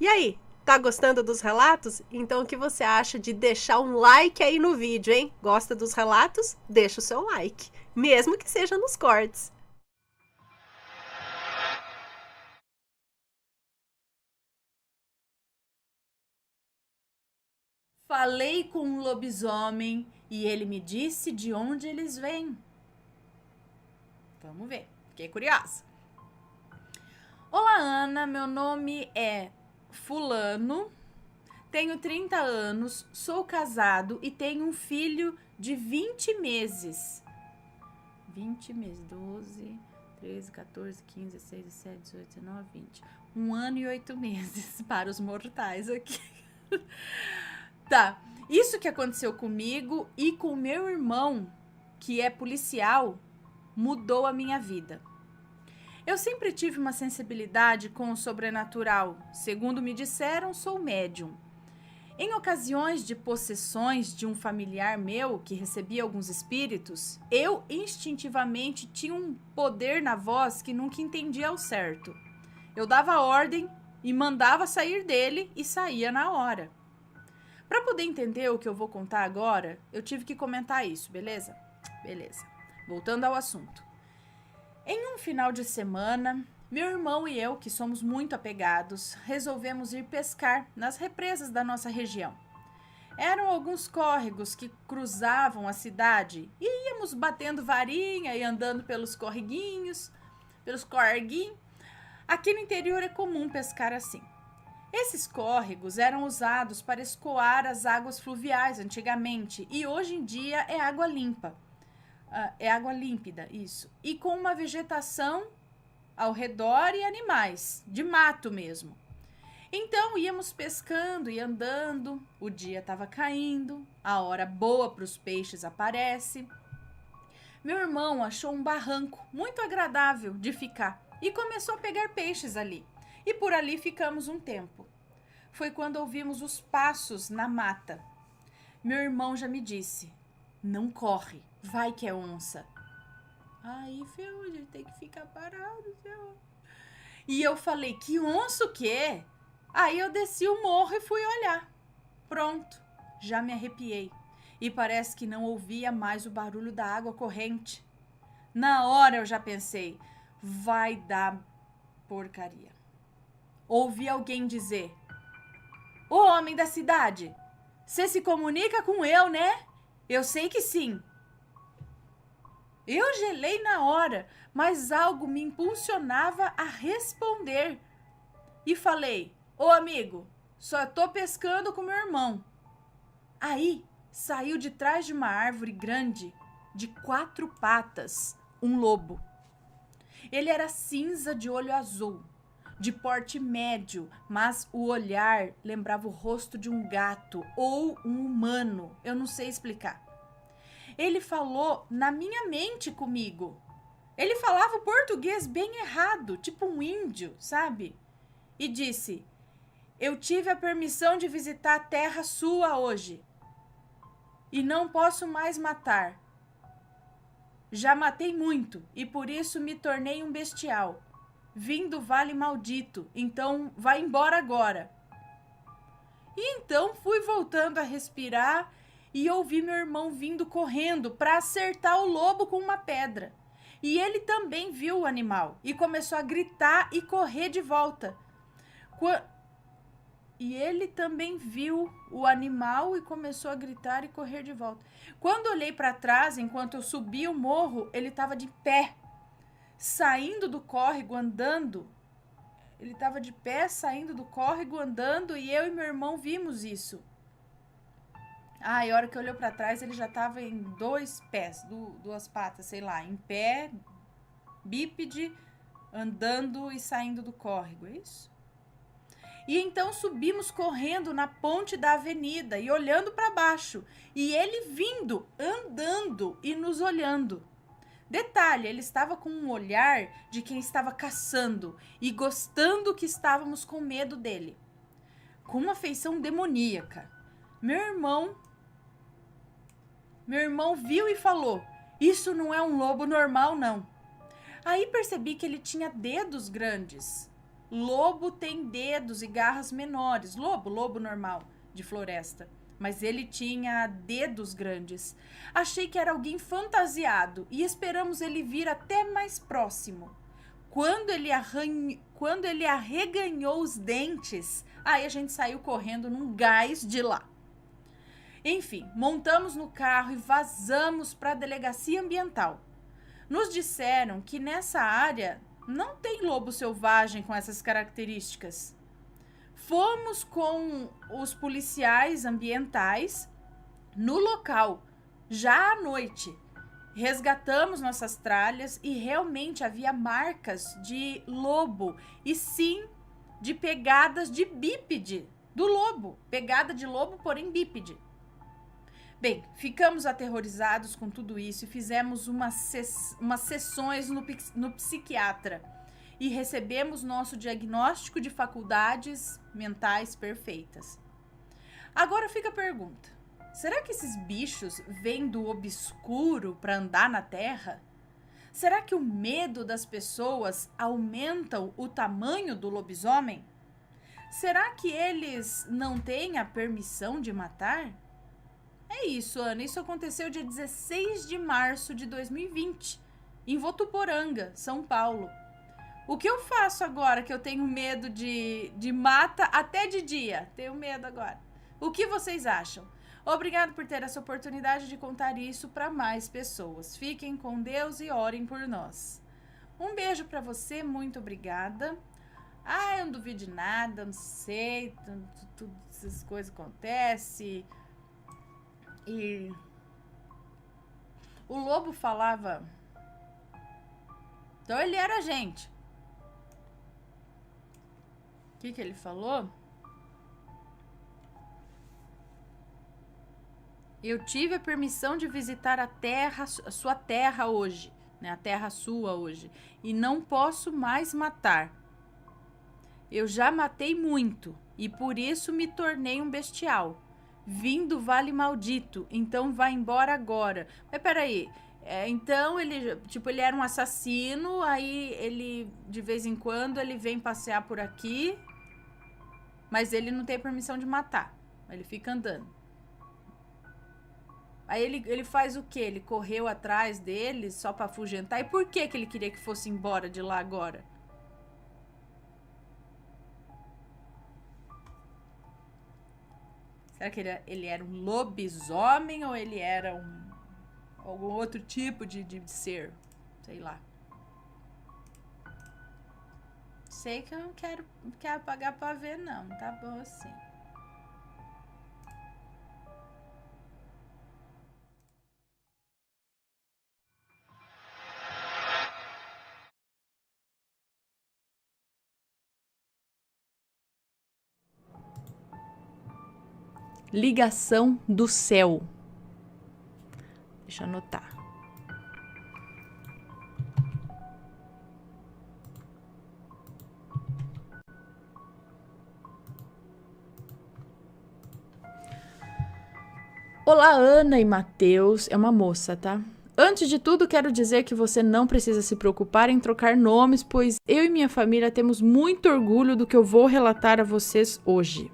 E aí, tá gostando dos relatos? Então o que você acha de deixar um like aí no vídeo, hein? Gosta dos relatos? Deixa o seu like, mesmo que seja nos cortes. Falei com um lobisomem e ele me disse de onde eles vêm. Vamos ver, fiquei curiosa. Olá, Ana, meu nome é Fulano, tenho 30 anos, sou casado e tenho um filho de 20 meses. 20 meses, 12, 13, 14, 15, 16, 17, 18, 19, 20. 1 ano e 8 meses para os mortais aqui. Tá, isso que aconteceu comigo e com meu irmão, que é policial, mudou a minha vida. Eu sempre tive uma sensibilidade com o sobrenatural. Segundo me disseram, sou médium. Em ocasiões de possessões de um familiar meu que recebia alguns espíritos, eu instintivamente tinha um poder na voz que nunca entendia ao certo. Eu dava ordem e mandava sair dele e saía na hora. Para poder entender o que eu vou contar agora, eu tive que comentar isso, beleza? Beleza. Voltando ao assunto. Em um final de semana, meu irmão e eu, que somos muito apegados, resolvemos ir pescar nas represas da nossa região. Eram alguns córregos que cruzavam a cidade e íamos batendo varinha e andando pelos correguinhos, pelos corguinhos. Aqui no interior é comum pescar assim. Esses córregos eram usados para escoar as águas fluviais antigamente e hoje em dia é água limpa. É água límpida, isso. E com uma vegetação ao redor e animais, de mato mesmo. Então íamos pescando e andando, o dia estava caindo, a hora boa para os peixes aparece. Meu irmão achou um barranco muito agradável de ficar e começou a pegar peixes ali. E por ali ficamos um tempo. Foi quando ouvimos os passos na mata. Meu irmão já me disse: não corre, vai que é onça. Aí, ferrou, a gente tem que ficar parado, ferrou. E eu falei: que onça o quê? Aí eu desci o morro e fui olhar. Pronto, já me arrepiei. E parece que não ouvia mais o barulho da água corrente. Na hora eu já pensei: vai dar porcaria. Ouvi alguém dizer: ô homem da cidade, você se comunica com eu, né? Eu sei que sim. Eu gelei na hora, mas algo me impulsionava a responder. E falei: ô amigo, só tô pescando com meu irmão. Aí saiu de trás de uma árvore grande, de 4 patas, um lobo. Ele era cinza de olho azul, de porte médio, mas o olhar lembrava o rosto de um gato ou um humano, eu não sei explicar. Ele falou na minha mente comigo. Ele falava o português bem errado, tipo um índio, sabe? E disse: eu tive a permissão de visitar a terra sua hoje e não posso mais matar. Já matei muito e por isso me tornei um bestial. Vim do Vale Maldito, então vai embora agora. E então fui voltando a respirar e ouvi meu irmão vindo correndo para acertar o lobo com uma pedra. E ele também viu o animal e começou a gritar e correr de volta. E ele também viu o animal e começou a gritar e correr de volta. Quando olhei para trás, enquanto eu subia o morro, ele estava de pé, saindo do córrego, andando. Ele estava de pé, saindo do córrego, andando, e eu e meu irmão vimos isso. E a hora que olhou para trás, ele já estava em 2 pés, 2 patas, sei lá, em pé, bípede, andando e saindo do córrego, é isso? E então subimos correndo na ponte da avenida e olhando para baixo. E ele vindo, andando e nos olhando. Detalhe, ele estava com um olhar de quem estava caçando e gostando que estávamos com medo dele. Com uma feição demoníaca. Meu irmão viu e falou: isso não é um lobo normal, não. Aí percebi que ele tinha dedos grandes, lobo tem dedos e garras menores. Lobo normal, de floresta. Mas ele tinha dedos grandes. Achei que era alguém fantasiado e esperamos ele vir até mais próximo. Quando ele arreganhou os dentes, aí a gente saiu correndo num gás de lá. Enfim, montamos no carro e vazamos para a delegacia ambiental. Nos disseram que nessa área não tem lobo selvagem com essas características. Fomos com os policiais ambientais no local, já à noite. Resgatamos nossas tralhas e realmente havia marcas de lobo e sim de pegadas de bípede do lobo. Pegada de lobo, porém bípede. Bem, ficamos aterrorizados com tudo isso e fizemos umas sessões no psiquiatra e recebemos nosso diagnóstico de faculdades mentais perfeitas. Agora fica a pergunta: será que esses bichos vêm do obscuro para andar na Terra? Será que o medo das pessoas aumenta o tamanho do lobisomem? Será que eles não têm a permissão de matar? É isso, Ana. Isso aconteceu dia 16 de março de 2020, em Votuporanga, São Paulo. O que eu faço agora que eu tenho medo de mata até de dia? Tenho medo agora. O que vocês acham? Obrigado por ter essa oportunidade de contar isso para mais pessoas. Fiquem com Deus e orem por nós. Um beijo para você, muito obrigada. Eu não duvido de nada, não sei, tudo essas coisas acontecem. E o lobo falava. Então ele era gente. O que ele falou? Eu tive a permissão de visitar a sua terra hoje, né? A terra sua hoje. E não posso mais matar. Eu já matei muito e por isso me tornei um bestial. Vim do Vale Maldito, então vai embora agora. Mas peraí, então ele era um assassino, aí ele, de vez em quando, ele vem passear por aqui, mas ele não tem permissão de matar, ele fica andando. Aí ele faz o quê? Ele correu atrás dele só pra afugentar, e por que ele queria que fosse embora de lá agora? Será que ele era um lobisomem ou ele era algum outro tipo de ser? Sei lá. Sei que eu não quero pagar pra ver, não. Tá bom assim. Ligação do céu. Deixa eu anotar. Olá, Ana e Matheus. É uma moça, tá? Antes de tudo, quero dizer que você não precisa se preocupar em trocar nomes, pois eu e minha família temos muito orgulho do que eu vou relatar a vocês hoje.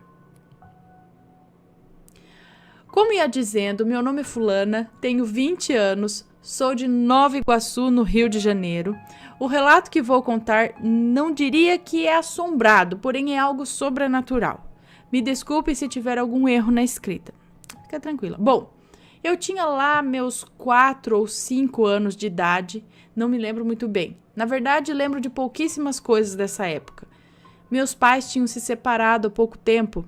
Como ia dizendo, meu nome é Fulana, tenho 20 anos, sou de Nova Iguaçu, no Rio de Janeiro. O relato que vou contar não diria que é assombrado, porém é algo sobrenatural. Me desculpe se tiver algum erro na escrita. Fica tranquila. Bom, eu tinha lá meus 4 ou 5 anos de idade, não me lembro muito bem. Na verdade, lembro de pouquíssimas coisas dessa época. Meus pais tinham se separado há pouco tempo.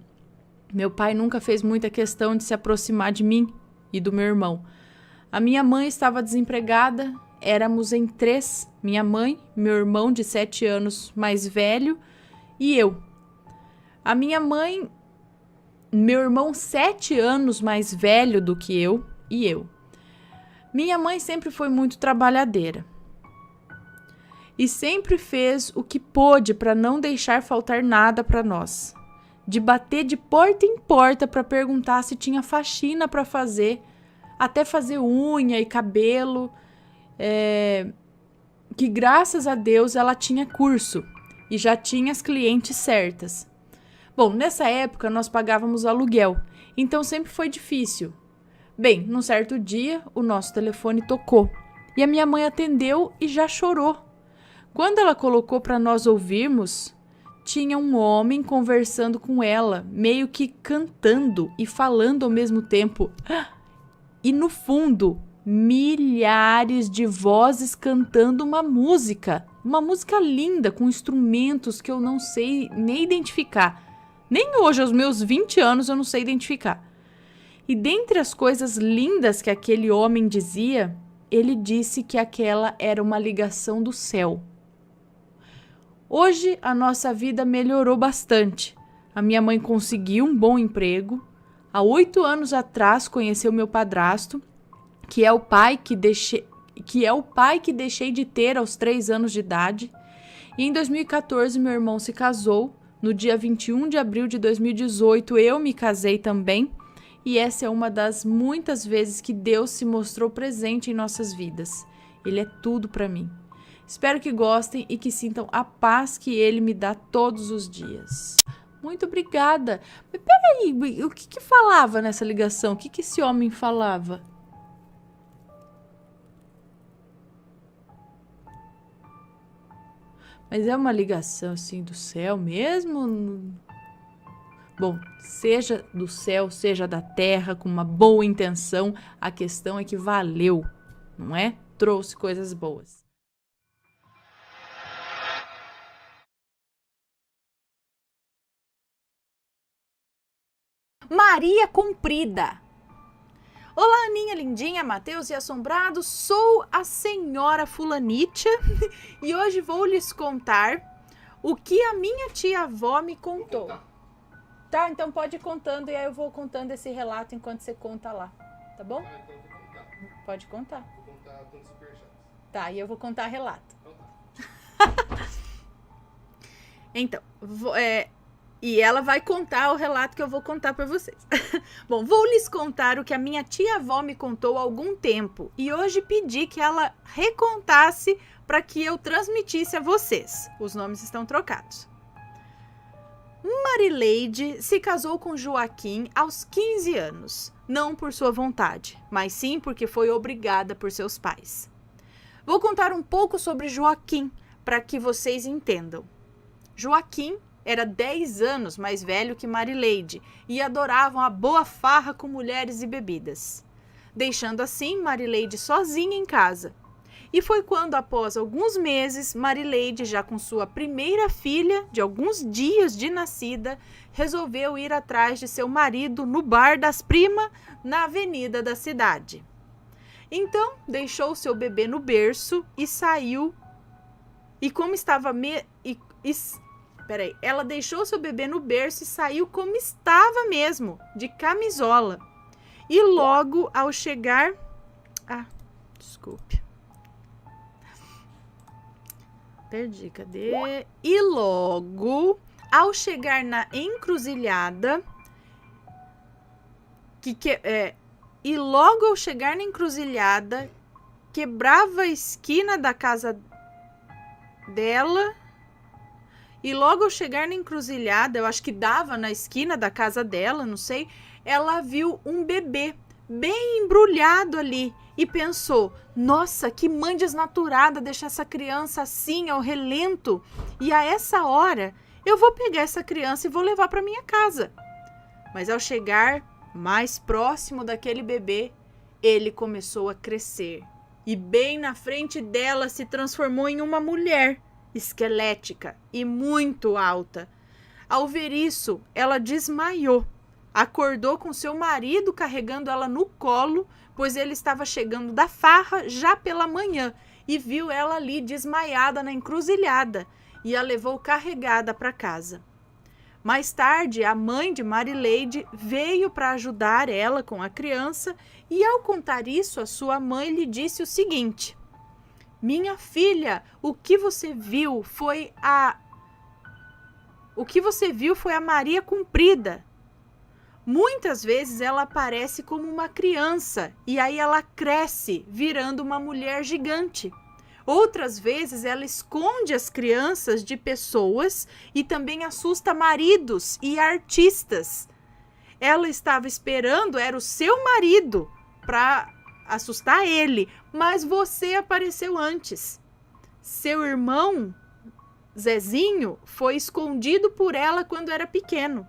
Meu pai nunca fez muita questão de se aproximar de mim e do meu irmão. A minha mãe estava desempregada, éramos em 3, minha mãe, meu irmão de 7 anos mais velho e eu. A minha mãe, meu irmão 7 anos mais velho do que eu e eu. Minha mãe sempre foi muito trabalhadeira e sempre fez o que pôde para não deixar faltar nada para nós. De bater de porta em porta para perguntar se tinha faxina para fazer, até fazer unha e cabelo, que graças a Deus ela tinha curso. e já tinha as clientes certas. Bom, nessa época nós pagávamos aluguel, então sempre foi difícil. Bem, num certo dia, o nosso telefone tocou e a minha mãe atendeu e já chorou. Quando ela colocou para nós ouvirmos, tinha um homem conversando com ela, meio que cantando e falando ao mesmo tempo. E no fundo, milhares de vozes cantando uma música linda, com instrumentos que eu não sei nem identificar. Nem hoje, aos meus 20 anos, eu não sei identificar. E dentre as coisas lindas que aquele homem dizia, ele disse que aquela era uma ligação do céu. Hoje a nossa vida melhorou bastante. A minha mãe conseguiu um bom emprego. Há 8 anos atrás conheceu meu padrasto, que é o pai que deixei de ter aos 3 anos de idade. E em 2014 meu irmão se casou. No dia 21 de abril de 2018 eu me casei também. E essa é uma das muitas vezes que Deus se mostrou presente em nossas vidas. Ele é tudo para mim. Espero que gostem e que sintam a paz que Ele me dá todos os dias. Muito obrigada. Mas peraí, o que falava nessa ligação? O que esse homem falava? Mas é uma ligação assim do céu mesmo? Bom, seja do céu, seja da terra, com uma boa intenção, a questão é que valeu, não é? Trouxe coisas boas. Maria Comprida. Olá, Aninha, lindinha, Mateus e assombrados. Sou a senhora Fulanita e hoje vou lhes contar o que a minha tia-avó me contou. Tá, então pode ir contando e aí eu vou contando esse relato enquanto você conta lá, tá bom? Pode contar. Vou contar todo superchat. Tá, e eu vou contar relato. Então, e ela vai contar o relato que eu vou contar para vocês. Bom, vou lhes contar o que a minha tia-avó me contou há algum tempo e hoje pedi que ela recontasse para que eu transmitisse a vocês. Os nomes estão trocados. Marileide se casou com Joaquim aos 15 anos, não por sua vontade, mas sim porque foi obrigada por seus pais. Vou contar um pouco sobre Joaquim para que vocês entendam. Joaquim era 10 anos mais velho que Marileide e adorava uma boa farra com mulheres e bebidas, deixando assim Marileide sozinha em casa. E foi quando, após alguns meses, Marileide, já com sua primeira filha, de alguns dias de nascida, resolveu ir atrás de seu marido no bar das primas, na avenida da cidade. Então, deixou seu bebê no berço e saiu. E como estava... Ela deixou seu bebê no berço e saiu como estava mesmo, de camisola. E logo ao chegar... desculpe. Perdi, cadê? E logo, ao chegar na encruzilhada, quebrava a esquina da casa dela. E logo ao chegar na encruzilhada, eu acho que dava na esquina da casa dela, não sei, ela viu um bebê bem embrulhado ali e pensou: nossa, que mãe desnaturada deixar essa criança assim ao relento, e a essa hora eu vou pegar essa criança e vou levar para minha casa. Mas ao chegar mais próximo daquele bebê, ele começou a crescer e bem na frente dela se transformou em uma mulher esquelética e muito alta. Ao ver isso, ela desmaiou. Acordou com seu marido carregando ela no colo, pois ele estava chegando da farra já pela manhã e viu ela ali desmaiada na encruzilhada e a levou carregada para casa. Mais tarde, a mãe de Marileide veio para ajudar ela com a criança e, ao contar isso, a sua mãe lhe disse o seguinte: minha filha, o que você viu foi a Maria Comprida. Muitas vezes ela aparece como uma criança e aí ela cresce virando uma mulher gigante. Outras vezes ela esconde as crianças de pessoas e também assusta maridos e artistas. Ela estava esperando, era o seu marido, para assustar ele, mas você apareceu antes. Seu irmão, Zezinho, foi escondido por ela quando era pequeno.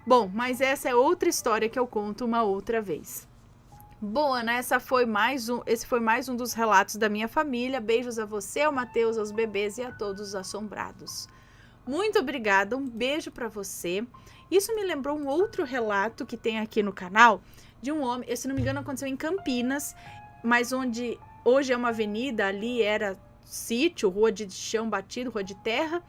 Bom, mas essa é outra história que eu conto uma outra vez. Bom, Ana, esse foi mais um dos relatos da minha família. Beijos a você, ao Matheus, aos bebês e a todos os assombrados. Muito obrigada, um beijo para você. Isso me lembrou um outro relato que tem aqui no canal de um homem, se não me engano aconteceu em Campinas, mas onde hoje é uma avenida, ali era sítio, rua de chão batido, rua de terra.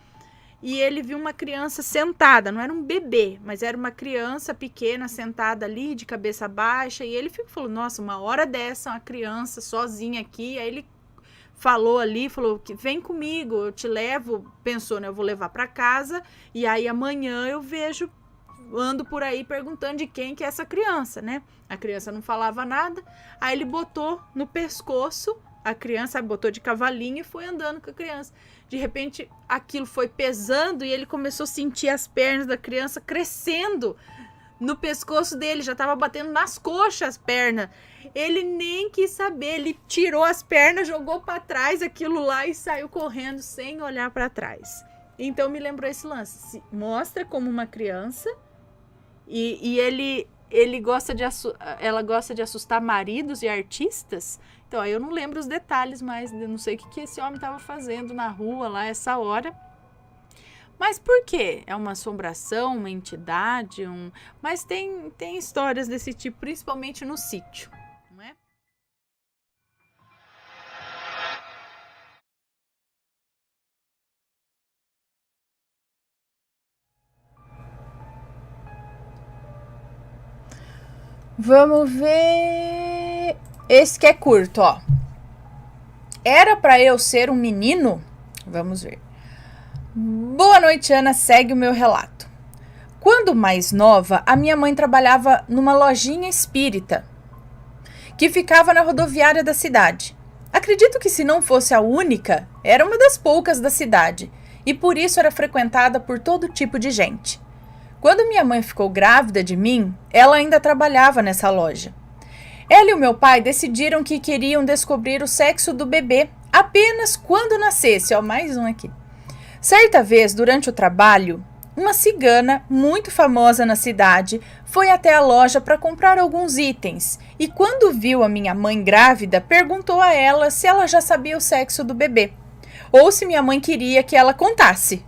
E ele viu uma criança sentada, não era um bebê, mas era uma criança pequena sentada ali, de cabeça baixa. E ele falou, nossa, uma hora dessa, uma criança sozinha aqui. Aí ele falou ali, falou, vem comigo, eu te levo. Pensou, né, eu vou levar para casa. E aí amanhã eu vejo, ando por aí perguntando de quem que é essa criança, né? A criança não falava nada. Aí ele botou no pescoço a criança, botou de cavalinho e foi andando com a criança. De repente, aquilo foi pesando e ele começou a sentir as pernas da criança crescendo no pescoço dele. Já estava batendo nas coxas as pernas. Ele nem quis saber. Ele tirou as pernas, jogou para trás aquilo lá e saiu correndo sem olhar para trás. Então, me lembrou esse lance. Mostra como uma criança e ela gosta de assustar maridos e artistas. Então, aí eu não lembro os detalhes, mas eu não sei o que esse homem estava fazendo na rua lá essa hora. Mas por quê? É uma assombração, uma entidade, mas tem histórias desse tipo, principalmente no sítio, não é? Vamos ver. Esse que é curto, ó. Era para eu ser um menino? Vamos ver. Boa noite, Ana. Segue o meu relato. Quando mais nova, a minha mãe trabalhava numa lojinha espírita que ficava na rodoviária da cidade. Acredito que, se não fosse a única, era uma das poucas da cidade e por isso era frequentada por todo tipo de gente. Quando minha mãe ficou grávida de mim, ela ainda trabalhava nessa loja. Ela e o meu pai decidiram que queriam descobrir o sexo do bebê apenas quando nascesse. Ó, mais um aqui. Certa vez, durante o trabalho, uma cigana muito famosa na cidade foi até a loja para comprar alguns itens e, quando viu a minha mãe grávida, perguntou a ela se ela já sabia o sexo do bebê ou se minha mãe queria que ela contasse.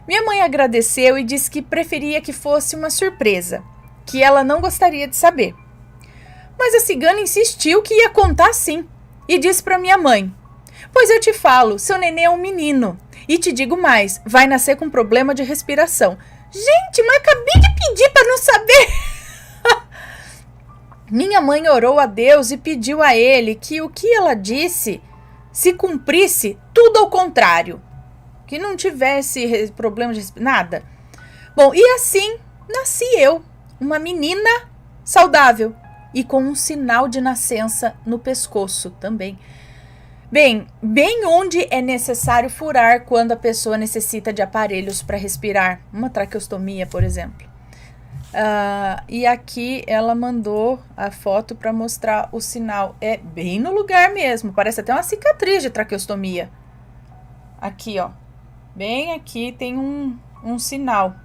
Minha mãe agradeceu e disse que preferia que fosse uma surpresa, que ela não gostaria de saber. Mas a cigana insistiu que ia contar sim e disse para minha mãe: pois eu te falo, seu neném é um menino. E te digo mais, vai nascer com problema de respiração. Gente, mas acabei de pedir para não saber. Minha mãe orou a Deus e pediu a ele que o que ela disse se cumprisse tudo ao contrário. Que não tivesse problema de respiração, nada. Bom, e assim nasci eu, uma menina saudável e com um sinal de nascença no pescoço também. Bem onde é necessário furar quando a pessoa necessita de aparelhos para respirar. Uma traqueostomia, por exemplo. E aqui ela mandou a foto para mostrar o sinal. É bem no lugar mesmo. Parece até uma cicatriz de traqueostomia. Aqui, ó. Bem aqui tem um sinal.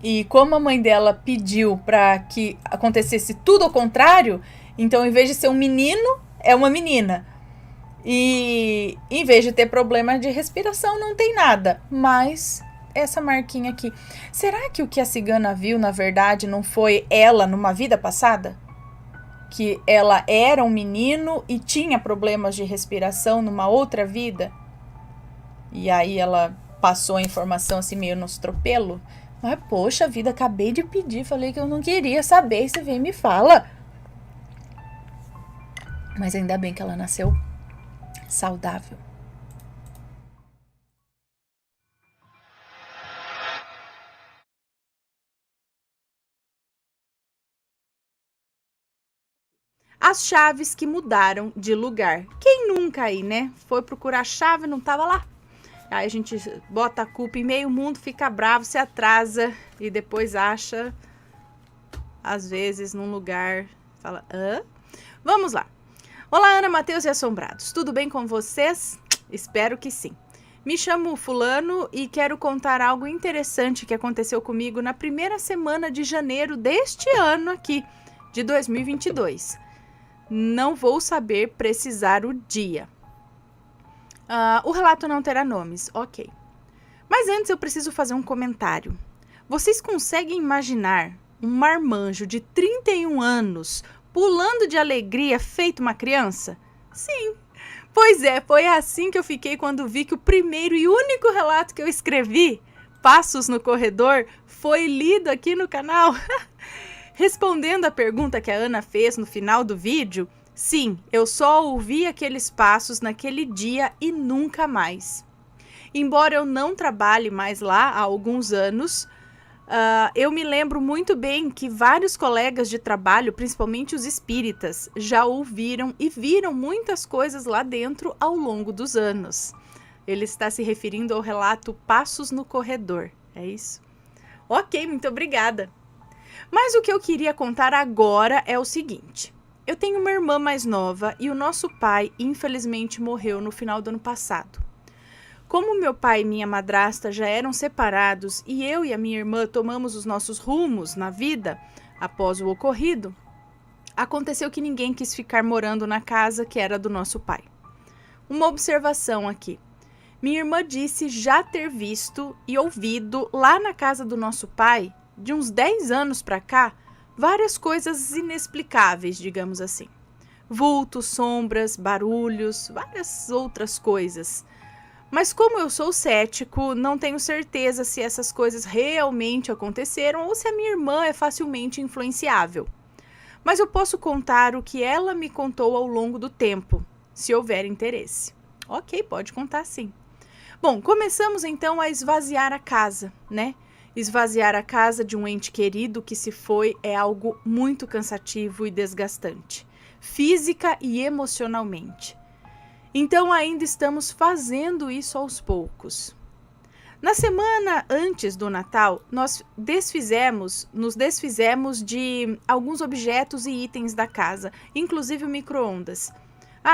E como a mãe dela pediu para que acontecesse tudo ao contrário, então, em vez de ser um menino, é uma menina. E em vez de ter problema de respiração, não tem nada. Mas essa marquinha aqui. Será que o que a cigana viu, na verdade, não foi ela numa vida passada? Que ela era um menino e tinha problemas de respiração numa outra vida? E aí ela passou a informação assim meio nos tropelos? Mas, poxa vida, acabei de pedir, falei que eu não queria saber, você vem e me fala. Mas ainda bem que ela nasceu saudável. As chaves que mudaram de lugar. Quem nunca aí, né? Foi procurar a chave, não tava lá. Aí a gente bota a culpa em meio mundo, fica bravo, se atrasa e depois acha, às vezes, num lugar, fala, hã? Vamos lá. Olá, Ana, Matheus e Assombrados. Tudo bem com vocês? Espero que sim. Me chamo Fulano e quero contar algo interessante que aconteceu comigo na primeira semana de janeiro deste ano aqui, de 2022. Não vou saber precisar o dia. O relato não terá nomes, ok. Mas antes eu preciso fazer um comentário. Vocês conseguem imaginar um marmanjo de 31 anos pulando de alegria feito uma criança? Sim. Pois é, foi assim que eu fiquei quando vi que o primeiro e único relato que eu escrevi, Passos no Corredor, foi lido aqui no canal. Respondendo a pergunta que a Ana fez no final do vídeo, sim, eu só ouvi aqueles passos naquele dia e nunca mais. Embora eu não trabalhe mais lá há alguns anos, eu me lembro muito bem que vários colegas de trabalho, principalmente os espíritas, já ouviram e viram muitas coisas lá dentro ao longo dos anos. Ele está se referindo ao relato Passos no Corredor, é isso? Ok, muito obrigada. Mas o que eu queria contar agora é o seguinte. Eu tenho uma irmã mais nova e o nosso pai, infelizmente, morreu no final do ano passado. Como meu pai e minha madrasta já eram separados e eu e a minha irmã tomamos os nossos rumos na vida após o ocorrido, aconteceu que ninguém quis ficar morando na casa que era do nosso pai. Uma observação aqui. Minha irmã disse já ter visto e ouvido lá na casa do nosso pai, de uns 10 anos para cá, várias coisas inexplicáveis, digamos assim. Vultos, sombras, barulhos, várias outras coisas. Mas como eu sou cético, não tenho certeza se essas coisas realmente aconteceram ou se a minha irmã é facilmente influenciável. Mas eu posso contar o que ela me contou ao longo do tempo, se houver interesse. Ok, pode contar sim. Bom, começamos então a esvaziar a casa, né? Esvaziar a casa de um ente querido que se foi é algo muito cansativo e desgastante, física e emocionalmente. Então ainda estamos fazendo isso aos poucos. Na semana antes do Natal, nós nos desfizemos de alguns objetos e itens da casa, inclusive o micro-ondas.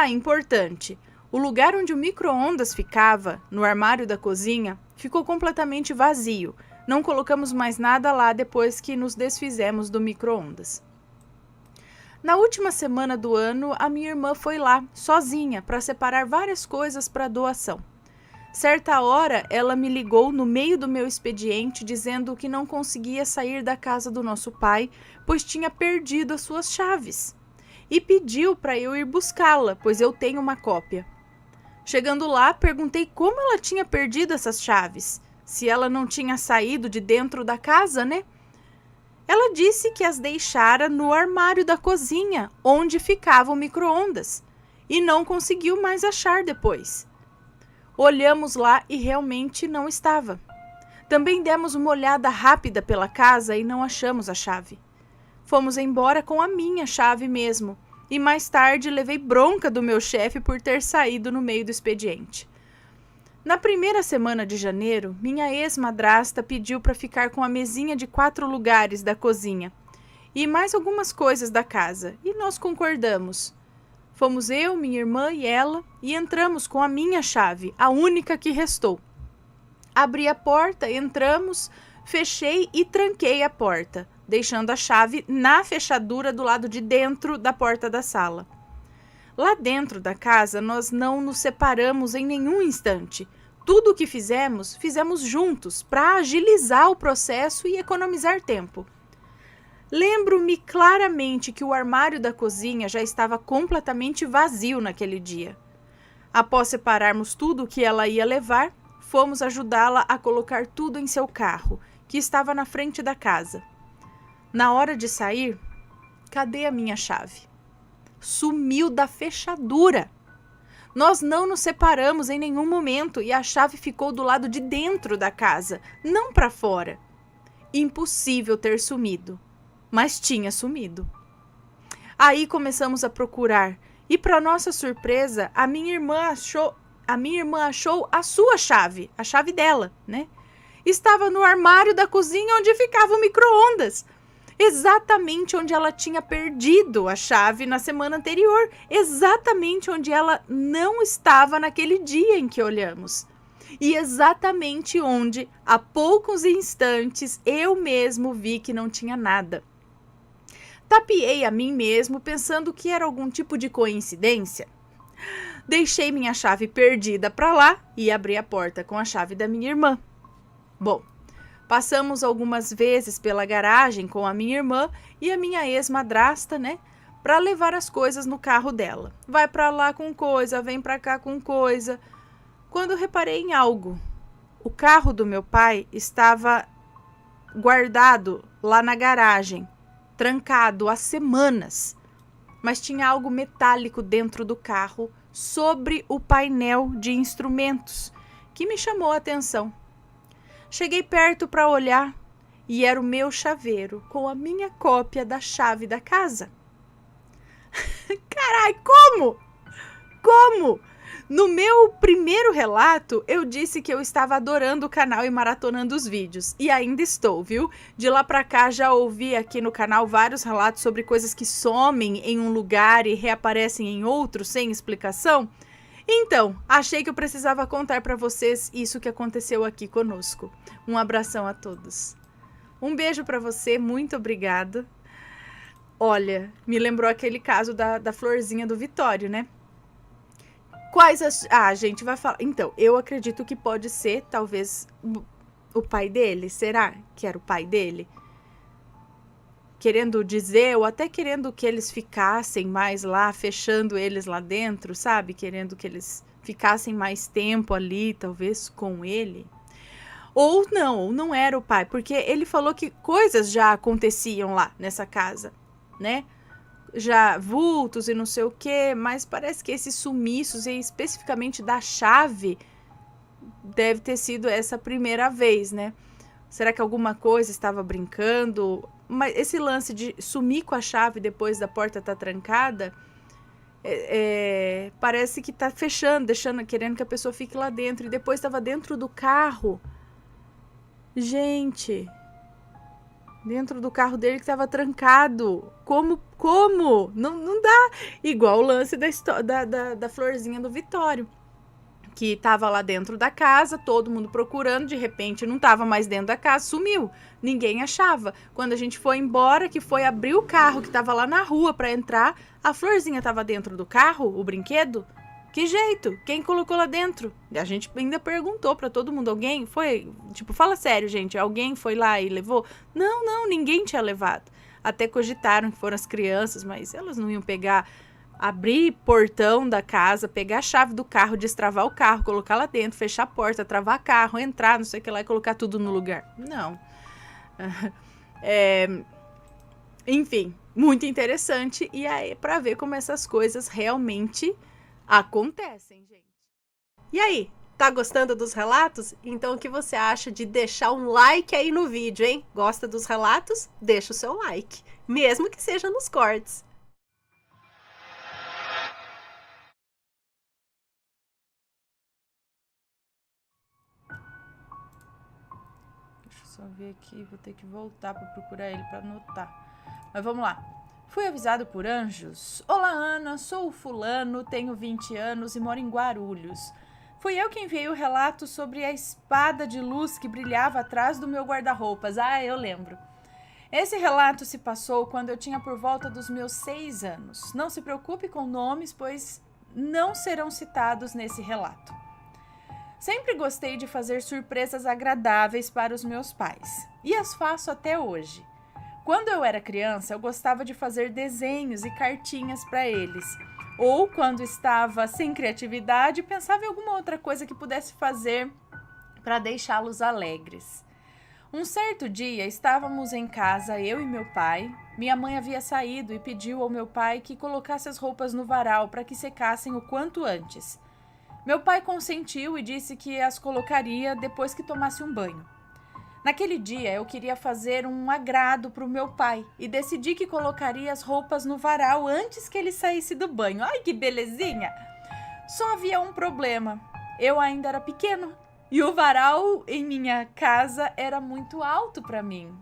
Importante, o lugar onde o micro-ondas ficava, no armário da cozinha, ficou completamente vazio. Não colocamos mais nada lá depois que nos desfizemos do micro-ondas. Na última semana do ano, a minha irmã foi lá, sozinha, para separar várias coisas para doação. Certa hora, ela me ligou no meio do meu expediente dizendo que não conseguia sair da casa do nosso pai, pois tinha perdido as suas chaves. E pediu para eu ir buscá-la, pois eu tenho uma cópia. Chegando lá, perguntei como ela tinha perdido essas chaves, se ela não tinha saído de dentro da casa, né? Ela disse que as deixara no armário da cozinha, onde ficava o micro-ondas, e não conseguiu mais achar depois. Olhamos lá e realmente não estava. Também demos uma olhada rápida pela casa e não achamos a chave. Fomos embora com a minha chave mesmo, e mais tarde levei bronca do meu chefe por ter saído no meio do expediente. Na primeira semana de janeiro, minha ex-madrasta pediu para ficar com a mesinha de 4 lugares da cozinha e mais algumas coisas da casa, e nós concordamos. Fomos eu, minha irmã e ela, e entramos com a minha chave, a única que restou. Abri a porta, entramos, fechei e tranquei a porta, deixando a chave na fechadura do lado de dentro da porta da sala. Lá dentro da casa, nós não nos separamos em nenhum instante. Tudo o que fizemos juntos, para agilizar o processo e economizar tempo. Lembro-me claramente que o armário da cozinha já estava completamente vazio naquele dia. Após separarmos tudo o que ela ia levar, fomos ajudá-la a colocar tudo em seu carro, que estava na frente da casa. Na hora de sair, cadê a minha chave? Sumiu da fechadura. Nós não nos separamos em nenhum momento e a chave ficou do lado de dentro da casa, não para fora. Impossível ter sumido, mas tinha sumido. Aí começamos a procurar. E para nossa surpresa, a minha irmã achou a sua chave, a chave dela, né? Estava no armário da cozinha onde ficava o micro-ondas. Exatamente onde ela tinha perdido a chave na semana anterior. Exatamente onde ela não estava naquele dia em que olhamos. E exatamente onde, há poucos instantes, eu mesmo vi que não tinha nada. Tapiei a mim mesmo, pensando que era algum tipo de coincidência. Deixei minha chave perdida para lá e abri a porta com a chave da minha irmã. Bom, passamos algumas vezes pela garagem com a minha irmã e a minha ex-madrasta, né? Para levar as coisas no carro dela. Vai para lá com coisa, vem para cá com coisa. Quando reparei em algo, o carro do meu pai estava guardado lá na garagem, trancado há semanas, mas tinha algo metálico dentro do carro, sobre o painel de instrumentos, que me chamou a atenção. Cheguei perto para olhar e era o meu chaveiro com a minha cópia da chave da casa. Carai, como? Como? No meu primeiro relato, eu disse que eu estava adorando o canal e maratonando os vídeos. E ainda estou, viu? De lá pra cá já ouvi aqui no canal vários relatos sobre coisas que somem em um lugar e reaparecem em outro sem explicação. Então, achei que eu precisava contar pra vocês isso que aconteceu aqui conosco. Um abração a todos. Um beijo pra você, muito obrigada. Olha, me lembrou aquele caso da florzinha do Vitório, né? Quais as... a gente vai falar... Então, eu acredito que pode ser, talvez, o pai dele. Será que era o pai dele? Querendo dizer, ou até querendo que eles ficassem mais lá, fechando eles lá dentro, sabe? Querendo que eles ficassem mais tempo ali, talvez, com ele. Ou não era o pai, porque ele falou que coisas já aconteciam lá nessa casa, né? Já vultos e não sei o que, mas parece que esses sumiços, e especificamente da chave, deve ter sido essa primeira vez, né? Será que alguma coisa estava brincando? Mas esse lance de sumir com a chave depois da porta estar trancada, parece que tá fechando, querendo que a pessoa fique lá dentro, e depois estava dentro do carro. Gente... Dentro do carro dele que estava trancado. Como? Não dá. Igual o lance da florzinha do Vitório. Que estava lá dentro da casa, todo mundo procurando, de repente não estava mais dentro da casa, sumiu. Ninguém achava. Quando a gente foi embora, que foi abrir o carro, que estava lá na rua para entrar, a florzinha estava dentro do carro, o brinquedo. Que jeito? Quem colocou lá dentro? A gente ainda perguntou pra todo mundo. Alguém foi? Tipo, fala sério, gente. Alguém foi lá e levou? Não, ninguém tinha levado. Até cogitaram que foram as crianças, mas elas não iam abrir portão da casa, pegar a chave do carro, destravar o carro, colocar lá dentro, fechar a porta, travar o carro, entrar, não sei o que lá e colocar tudo no lugar. Não. Enfim, muito interessante. E aí, pra ver como essas coisas realmente acontecem, gente. E aí, tá gostando dos relatos? Então o que você acha de deixar um like aí no vídeo, hein? Gosta dos relatos? Deixa o seu like, mesmo que seja nos cortes. Deixa eu só ver aqui, vou ter que voltar para procurar ele para anotar. Mas vamos lá. Fui avisado por anjos. Olá, Ana, sou o fulano, tenho 20 anos e moro em Guarulhos. Fui eu quem enviei o relato sobre a espada de luz que brilhava atrás do meu guarda-roupas. Ah, eu lembro. Esse relato se passou quando eu tinha por volta dos meus 6 anos. Não se preocupe com nomes, pois não serão citados nesse relato. Sempre gostei de fazer surpresas agradáveis para os meus pais. E as faço até hoje. Quando eu era criança, eu gostava de fazer desenhos e cartinhas para eles. Ou, quando estava sem criatividade, pensava em alguma outra coisa que pudesse fazer para deixá-los alegres. Um certo dia, estávamos em casa, eu e meu pai. Minha mãe havia saído e pediu ao meu pai que colocasse as roupas no varal para que secassem o quanto antes. Meu pai consentiu e disse que as colocaria depois que tomasse um banho. Naquele dia, eu queria fazer um agrado para o meu pai e decidi que colocaria as roupas no varal antes que ele saísse do banho. Ai, que belezinha! Só havia um problema. Eu ainda era pequeno e o varal em minha casa era muito alto para mim.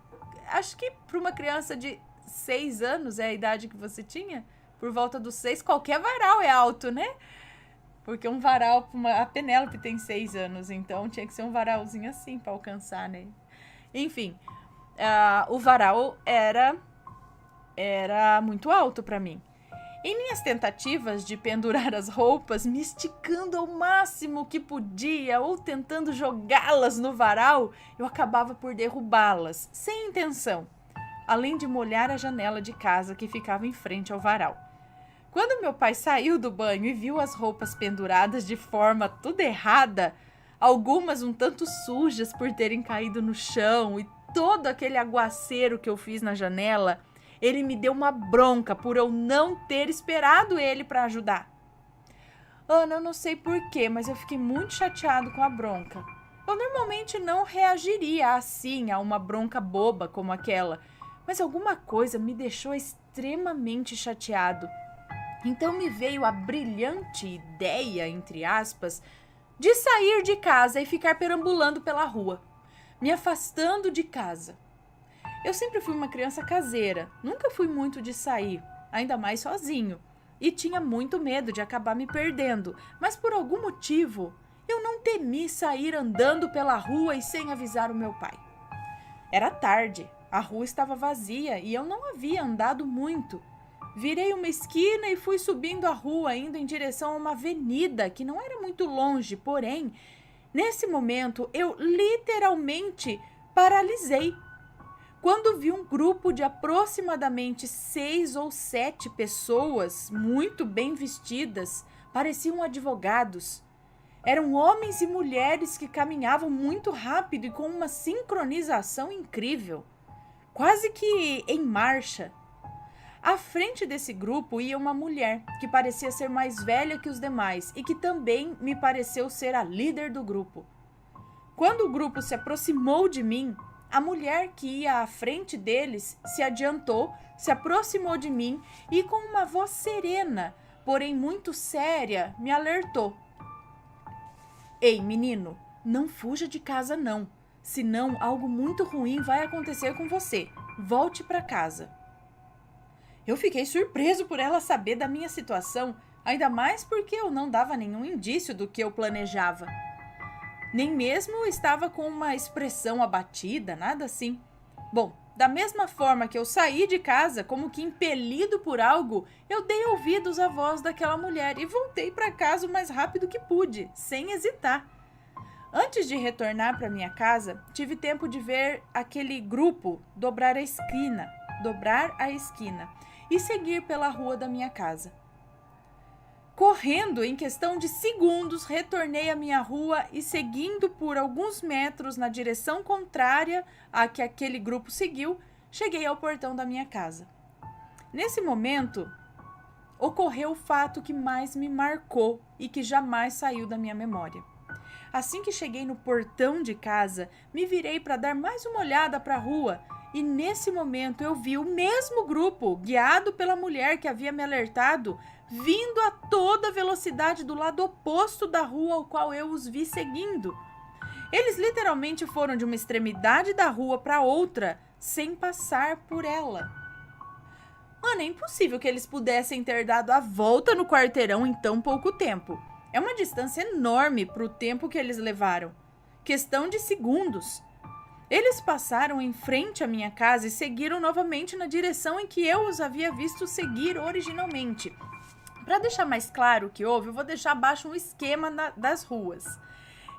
Acho que para uma criança de 6 anos, é a idade que você tinha? Por volta dos 6, qualquer varal é alto, né? Porque um varal, a Penélope tem 6 anos, então tinha que ser um varalzinho assim para alcançar, né? Enfim, o varal era muito alto para mim. Em minhas tentativas de pendurar as roupas, me esticando ao máximo que podia ou tentando jogá-las no varal, eu acabava por derrubá-las, sem intenção, além de molhar a janela de casa que ficava em frente ao varal. Quando meu pai saiu do banho e viu as roupas penduradas de forma toda errada, algumas um tanto sujas por terem caído no chão e todo aquele aguaceiro que eu fiz na janela, ele me deu uma bronca por eu não ter esperado ele para ajudar. Ana, eu não sei porquê, mas eu fiquei muito chateado com a bronca. Eu normalmente não reagiria assim a uma bronca boba como aquela, mas alguma coisa me deixou extremamente chateado. Então me veio a brilhante ideia, entre aspas, de sair de casa e ficar perambulando pela rua, me afastando de casa. Eu sempre fui uma criança caseira, nunca fui muito de sair, ainda mais sozinho, e tinha muito medo de acabar me perdendo, mas por algum motivo eu não temi sair andando pela rua e sem avisar o meu pai. Era tarde, a rua estava vazia e eu não havia andado muito. Virei uma esquina e fui subindo a rua, indo em direção a uma avenida que não era muito longe, porém, nesse momento eu literalmente paralisei. Quando vi um grupo de aproximadamente 6 ou 7 pessoas, muito bem vestidas, pareciam advogados. Eram homens e mulheres que caminhavam muito rápido e com uma sincronização incrível, quase que em marcha. À frente desse grupo ia uma mulher que parecia ser mais velha que os demais e que também me pareceu ser a líder do grupo. Quando o grupo se aproximou de mim, a mulher que ia à frente deles se adiantou, se aproximou de mim e com uma voz serena, porém muito séria, me alertou. Ei, menino, não fuja de casa não, senão algo muito ruim vai acontecer com você. Volte para casa. Eu fiquei surpreso por ela saber da minha situação, ainda mais porque eu não dava nenhum indício do que eu planejava. Nem mesmo estava com uma expressão abatida, nada assim. Bom, da mesma forma que eu saí de casa, como que impelido por algo, eu dei ouvidos à voz daquela mulher e voltei para casa o mais rápido que pude, sem hesitar. Antes de retornar para minha casa, tive tempo de ver aquele grupo dobrar a esquina e seguir pela rua da minha casa. Correndo, em questão de segundos, retornei à minha rua e, seguindo por alguns metros na direção contrária à que aquele grupo seguiu, cheguei ao portão da minha casa. Nesse momento, ocorreu o fato que mais me marcou e que jamais saiu da minha memória. Assim que cheguei no portão de casa, me virei para dar mais uma olhada para a rua e, nesse momento, eu vi o mesmo grupo, guiado pela mulher que havia me alertado, vindo a toda velocidade do lado oposto da rua ao qual eu os vi seguindo. Eles literalmente foram de uma extremidade da rua para outra, sem passar por ela. Mano, é impossível que eles pudessem ter dado a volta no quarteirão em tão pouco tempo. É uma distância enorme para o tempo que eles levaram. Questão de segundos. Eles passaram em frente à minha casa e seguiram novamente na direção em que eu os havia visto seguir originalmente. Para deixar mais claro o que houve, eu vou deixar abaixo um esquema das ruas.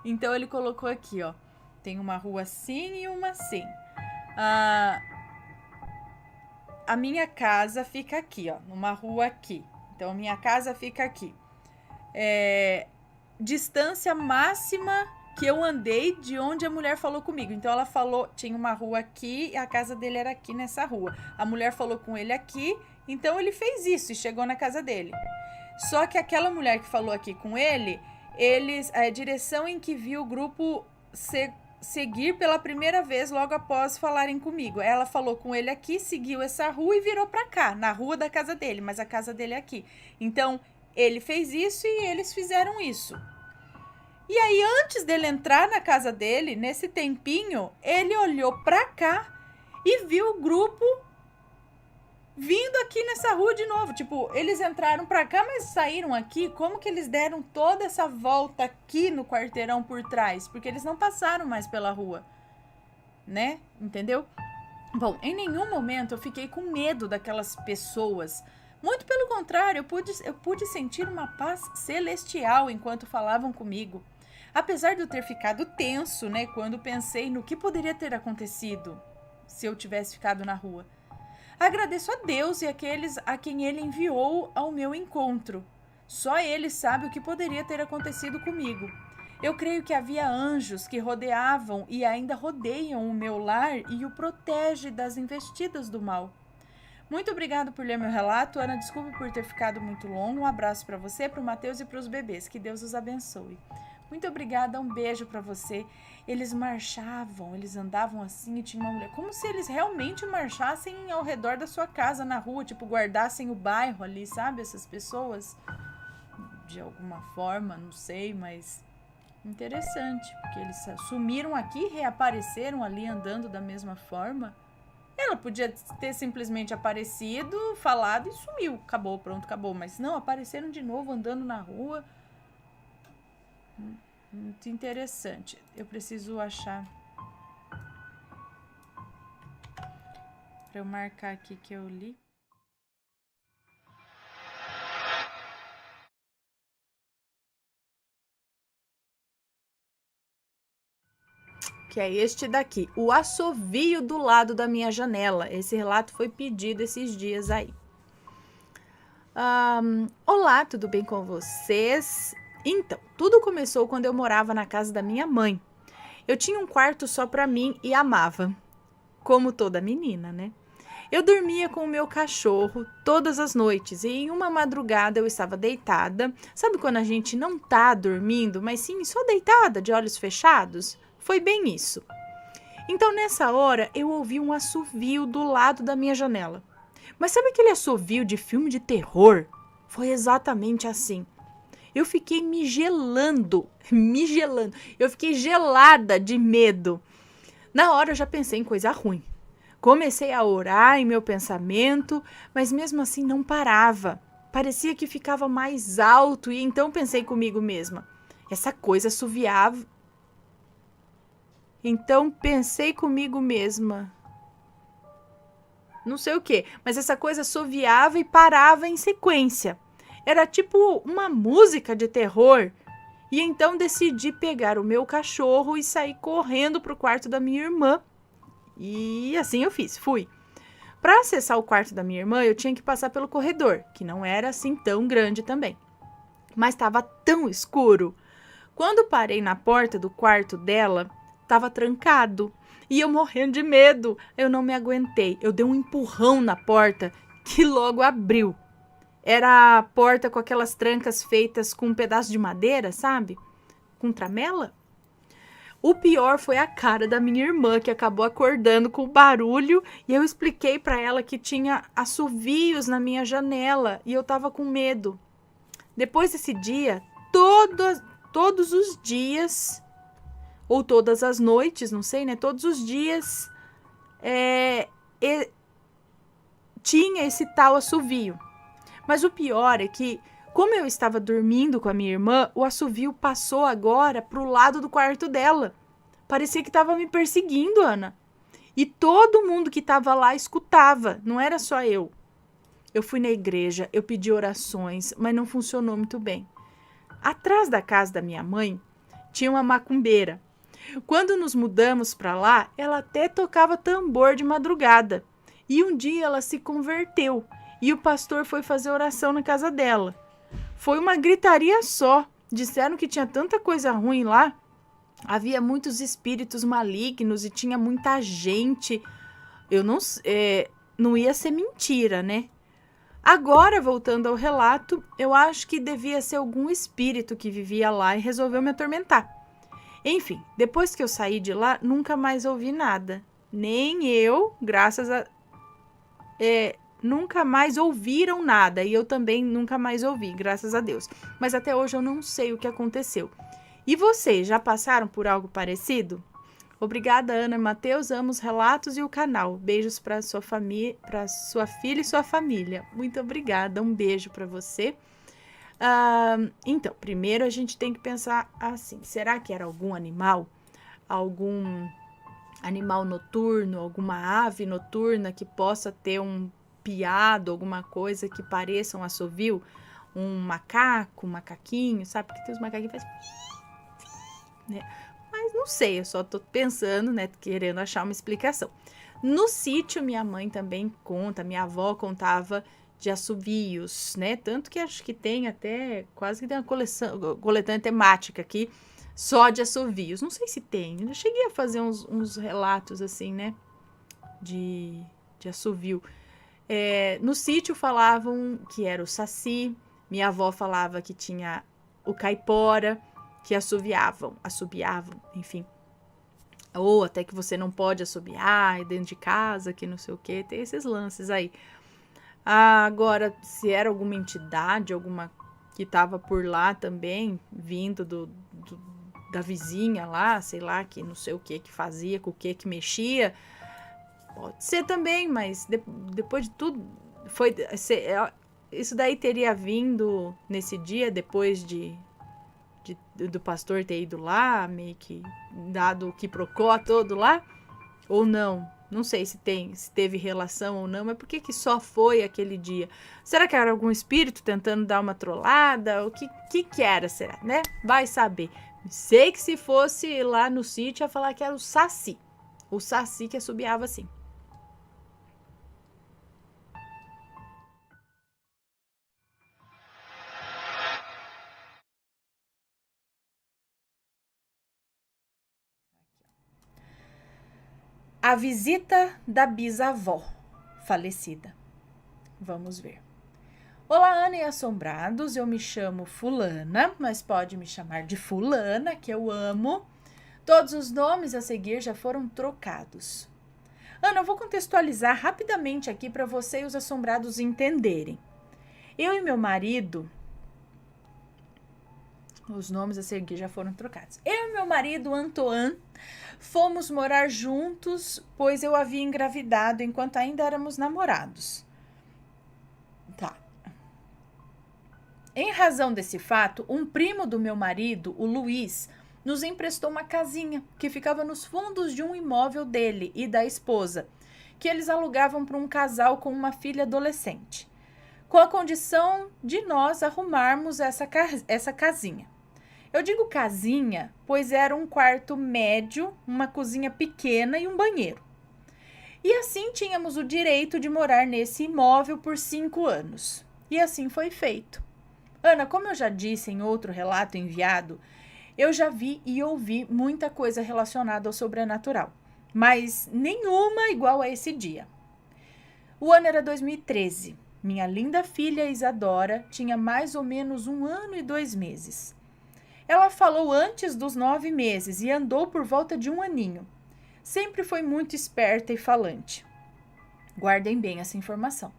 Então ele colocou aqui, ó. Tem uma rua assim e uma assim. A minha casa fica aqui, ó. Numa rua aqui. Então, minha casa fica aqui. Distância máxima que eu andei de onde a mulher falou comigo. Então, ela falou, tinha uma rua aqui e a casa dele era aqui nessa rua. A mulher falou com ele aqui, então ele fez isso e chegou na casa dele. Só que aquela mulher que falou aqui com ele, a direção em que viu o grupo seguir pela primeira vez logo após falarem comigo. Ela falou com ele aqui, seguiu essa rua e virou pra cá, na rua da casa dele, mas a casa dele é aqui. Então, ele fez isso e eles fizeram isso. E aí, antes dele entrar na casa dele, nesse tempinho, ele olhou pra cá e viu o grupo vindo aqui nessa rua de novo. Tipo, eles entraram pra cá, mas saíram aqui. Como que eles deram toda essa volta aqui no quarteirão por trás? Porque eles não passaram mais pela rua, né? Entendeu? Bom, em nenhum momento eu fiquei com medo daquelas pessoas. Muito pelo contrário, eu pude sentir uma paz celestial enquanto falavam comigo. Apesar de eu ter ficado tenso, né, quando pensei no que poderia ter acontecido se eu tivesse ficado na rua. Agradeço a Deus e aqueles a quem Ele enviou ao meu encontro. Só Ele sabe o que poderia ter acontecido comigo. Eu creio que havia anjos que rodeavam e ainda rodeiam o meu lar e o protege das investidas do mal. Muito obrigado por ler meu relato. Ana, desculpe por ter ficado muito longo. Um abraço para você, para o Matheus e para os bebês. Que Deus os abençoe. Muito obrigada, um beijo para você. Eles marchavam, eles andavam assim e tinha uma mulher. Como se eles realmente marchassem ao redor da sua casa, na rua, tipo, guardassem o bairro ali, sabe? Essas pessoas, de alguma forma, não sei, mas interessante, porque eles sumiram aqui e reapareceram ali andando da mesma forma. Ela podia ter simplesmente aparecido, falado e sumiu. Acabou, pronto, acabou. Mas não, apareceram de novo andando na rua. Muito interessante. Eu preciso achar para eu marcar aqui que eu li. Que é este daqui, o assovio do lado da minha janela. Esse relato foi pedido esses dias aí. Olá, tudo bem com vocês? Então, tudo começou quando eu morava na casa da minha mãe. Eu tinha um quarto só para mim e amava, como toda menina, né? Eu dormia com o meu cachorro todas as noites e em uma madrugada eu estava deitada. Sabe quando a gente não tá dormindo, mas sim só deitada, de olhos fechados? Foi bem isso. Então, nessa hora, eu ouvi um assovio do lado da minha janela. Mas sabe aquele assovio de filme de terror? Foi exatamente assim. Eu fiquei me gelando. Eu fiquei gelada de medo. Na hora eu já pensei em coisa ruim. Comecei a orar em meu pensamento, mas mesmo assim não parava. Parecia que ficava mais alto e então pensei comigo mesma. Essa coisa assoviava. Então pensei comigo mesma. Não sei o que, mas essa coisa assoviava e parava em sequência. Era tipo uma música de terror. E então decidi pegar o meu cachorro e sair correndo para o quarto da minha irmã. E assim eu fiz, fui. Para acessar o quarto da minha irmã, eu tinha que passar pelo corredor, que não era assim tão grande também. Mas estava tão escuro. Quando parei na porta do quarto dela, estava trancado. E eu morrendo de medo, eu não me aguentei. Eu dei um empurrão na porta que logo abriu. Era a porta com aquelas trancas feitas com um pedaço de madeira, sabe? Com tramela. O pior foi a cara da minha irmã, que acabou acordando com o barulho e eu expliquei para ela que tinha assovios na minha janela e eu tava com medo. Depois desse dia, todos os dias, ou todas as noites, não sei, né? Todos os dias tinha esse tal assovio. Mas o pior é que, como eu estava dormindo com a minha irmã, o assovio passou agora pro lado do quarto dela. Parecia que estava me perseguindo, Ana. E todo mundo que estava lá escutava, não era só eu. Eu fui na igreja, eu pedi orações, mas não funcionou muito bem. Atrás da casa da minha mãe, tinha uma macumbeira. Quando nos mudamos para lá, ela até tocava tambor de madrugada. E um dia ela se converteu e o pastor foi fazer oração na casa dela. Foi uma gritaria só. Disseram que tinha tanta coisa ruim lá. Havia muitos espíritos malignos e tinha muita gente. Eu não ia ser mentira, né? Agora, voltando ao relato, eu acho que devia ser algum espírito que vivia lá e resolveu me atormentar. Enfim, depois que eu saí de lá, nunca mais ouvi nada. Nem eu, nunca mais ouviram nada. E eu também nunca mais ouvi, graças a Deus. Mas até hoje eu não sei o que aconteceu. E vocês, já passaram por algo parecido? Obrigada, Ana e Matheus. Amo os relatos e o canal. Beijos para sua família, para sua filha e sua família. Muito obrigada. Um beijo para você. Então, primeiro a gente tem que pensar assim: será que era algum animal? Algum animal noturno, alguma ave noturna que possa ter um piado, alguma coisa que pareça um assovio? Um macaco, um macaquinho, sabe? Porque tem os macaquinhos que fazem... né? Mas não sei, eu só tô pensando, né, querendo achar uma explicação. No sítio, minha mãe também conta, minha avó contava de assovios, né? Tanto que acho que tem até, quase que tem uma coletânea temática aqui, só de assovios. Não sei se tem, eu cheguei a fazer uns relatos assim, né, de assovio. No sítio falavam que era o saci, minha avó falava que tinha o caipora, que assobiavam, enfim. Ou até que você não pode assobiar dentro de casa, que não sei o que, tem esses lances aí. Agora, se era alguma entidade, alguma que estava por lá também, vindo da vizinha lá, sei lá, que não sei o que fazia, com o que mexia, pode ser também, mas depois de tudo, isso daí teria vindo nesse dia, depois do pastor ter ido lá, meio que dado o quiprocó todo lá, ou não. Não sei se teve relação ou não, mas por que só foi aquele dia? Será que era algum espírito tentando dar uma trollada? O que era, será, né? Vai saber. Sei que se fosse lá no sítio, ia falar que era o saci. O saci que assobiava assim. A visita da bisavó falecida. Vamos ver. Olá, Ana e assombrados. Eu me chamo Fulana, mas pode me chamar de Fulana, que eu amo. Todos os nomes a seguir já foram trocados. Ana, eu vou contextualizar rapidamente aqui para você e os assombrados entenderem. Eu e meu marido... Os nomes a seguir já foram trocados. Eu e meu marido, Antoine, fomos morar juntos, pois eu havia engravidado enquanto ainda éramos namorados. Tá. Em razão desse fato, um primo do meu marido, o Luiz, nos emprestou uma casinha que ficava nos fundos de um imóvel dele e da esposa, que eles alugavam para um casal com uma filha adolescente, com a condição de nós arrumarmos essa casinha. Eu digo casinha, pois era um quarto médio, uma cozinha pequena e um banheiro. E assim tínhamos o direito de morar nesse imóvel por 5 anos. E assim foi feito. Ana, como eu já disse em outro relato enviado, eu já vi e ouvi muita coisa relacionada ao sobrenatural, mas nenhuma igual a esse dia. O ano era 2013. Minha linda filha Isadora tinha mais ou menos 1 ano e 2 meses. Ela falou antes dos 9 meses e andou por volta de 1 aninho. Sempre foi muito esperta e falante. Guardem bem essa informação.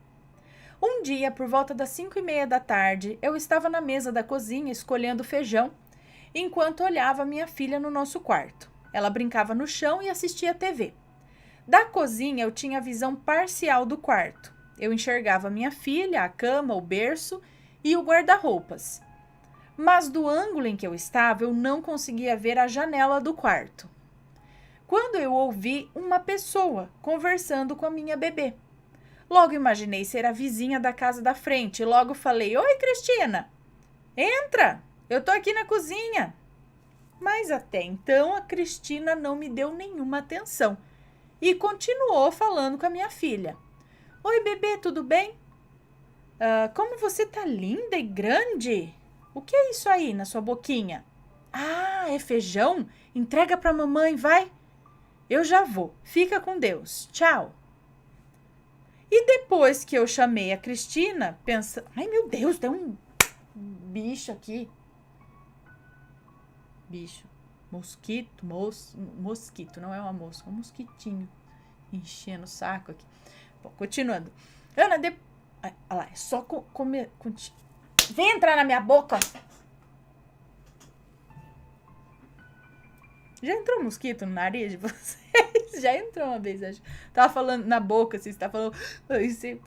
Um dia, por volta das 5:30 da tarde, eu estava na mesa da cozinha escolhendo feijão, enquanto olhava minha filha no nosso quarto. Ela brincava no chão e assistia a TV. Da cozinha, eu tinha a visão parcial do quarto. Eu enxergava minha filha, a cama, o berço e o guarda-roupas. Mas do ângulo em que eu estava, eu não conseguia ver a janela do quarto. Quando eu ouvi uma pessoa conversando com a minha bebê. Logo imaginei ser a vizinha da casa da frente e logo falei: "Oi, Cristina, entra, eu tô aqui na cozinha." Mas até então a Cristina não me deu nenhuma atenção e continuou falando com a minha filha. "Oi, bebê, tudo bem? Como você tá linda e grande. O que é isso aí na sua boquinha?" "Ah, é feijão? Entrega pra mamãe, vai." "Eu já vou. Fica com Deus. Tchau." E depois que eu chamei a Cristina, pensa... Ai, meu Deus, tem um bicho aqui. Bicho. mosquito, não é uma mosca, é um mosquitinho enchendo o saco aqui. Bom, continuando. Ana, olha lá, é só comer. Vem entrar na minha boca. Já entrou mosquito no nariz de vocês? Já entrou uma vez, acho. Tava falando na boca, assim, você tá falando. Aí você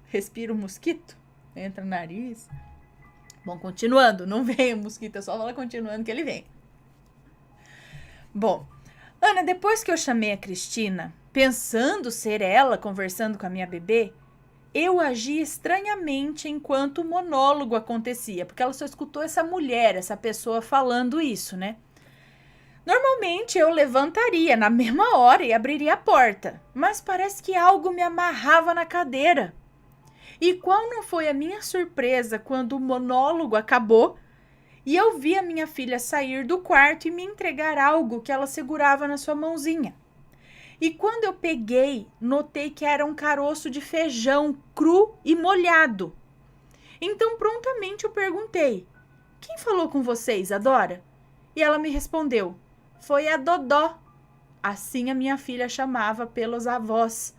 respira o mosquito, entra no nariz. Bom, continuando, não vem o mosquito, é só falar continuando que ele vem. Bom, Ana, depois que eu chamei a Cristina, pensando ser ela conversando com a minha bebê, eu agi estranhamente enquanto o monólogo acontecia, porque ela só escutou essa mulher, essa pessoa falando isso, né? Normalmente eu levantaria na mesma hora e abriria a porta, mas parece que algo me amarrava na cadeira. E qual não foi a minha surpresa quando o monólogo acabou e eu vi a minha filha sair do quarto e me entregar algo que ela segurava na sua mãozinha. E quando eu peguei, notei que era um caroço de feijão cru e molhado. Então prontamente eu perguntei: quem falou com você, Isadora? E ela me respondeu: foi a Dodó. Assim a minha filha chamava pelos avós.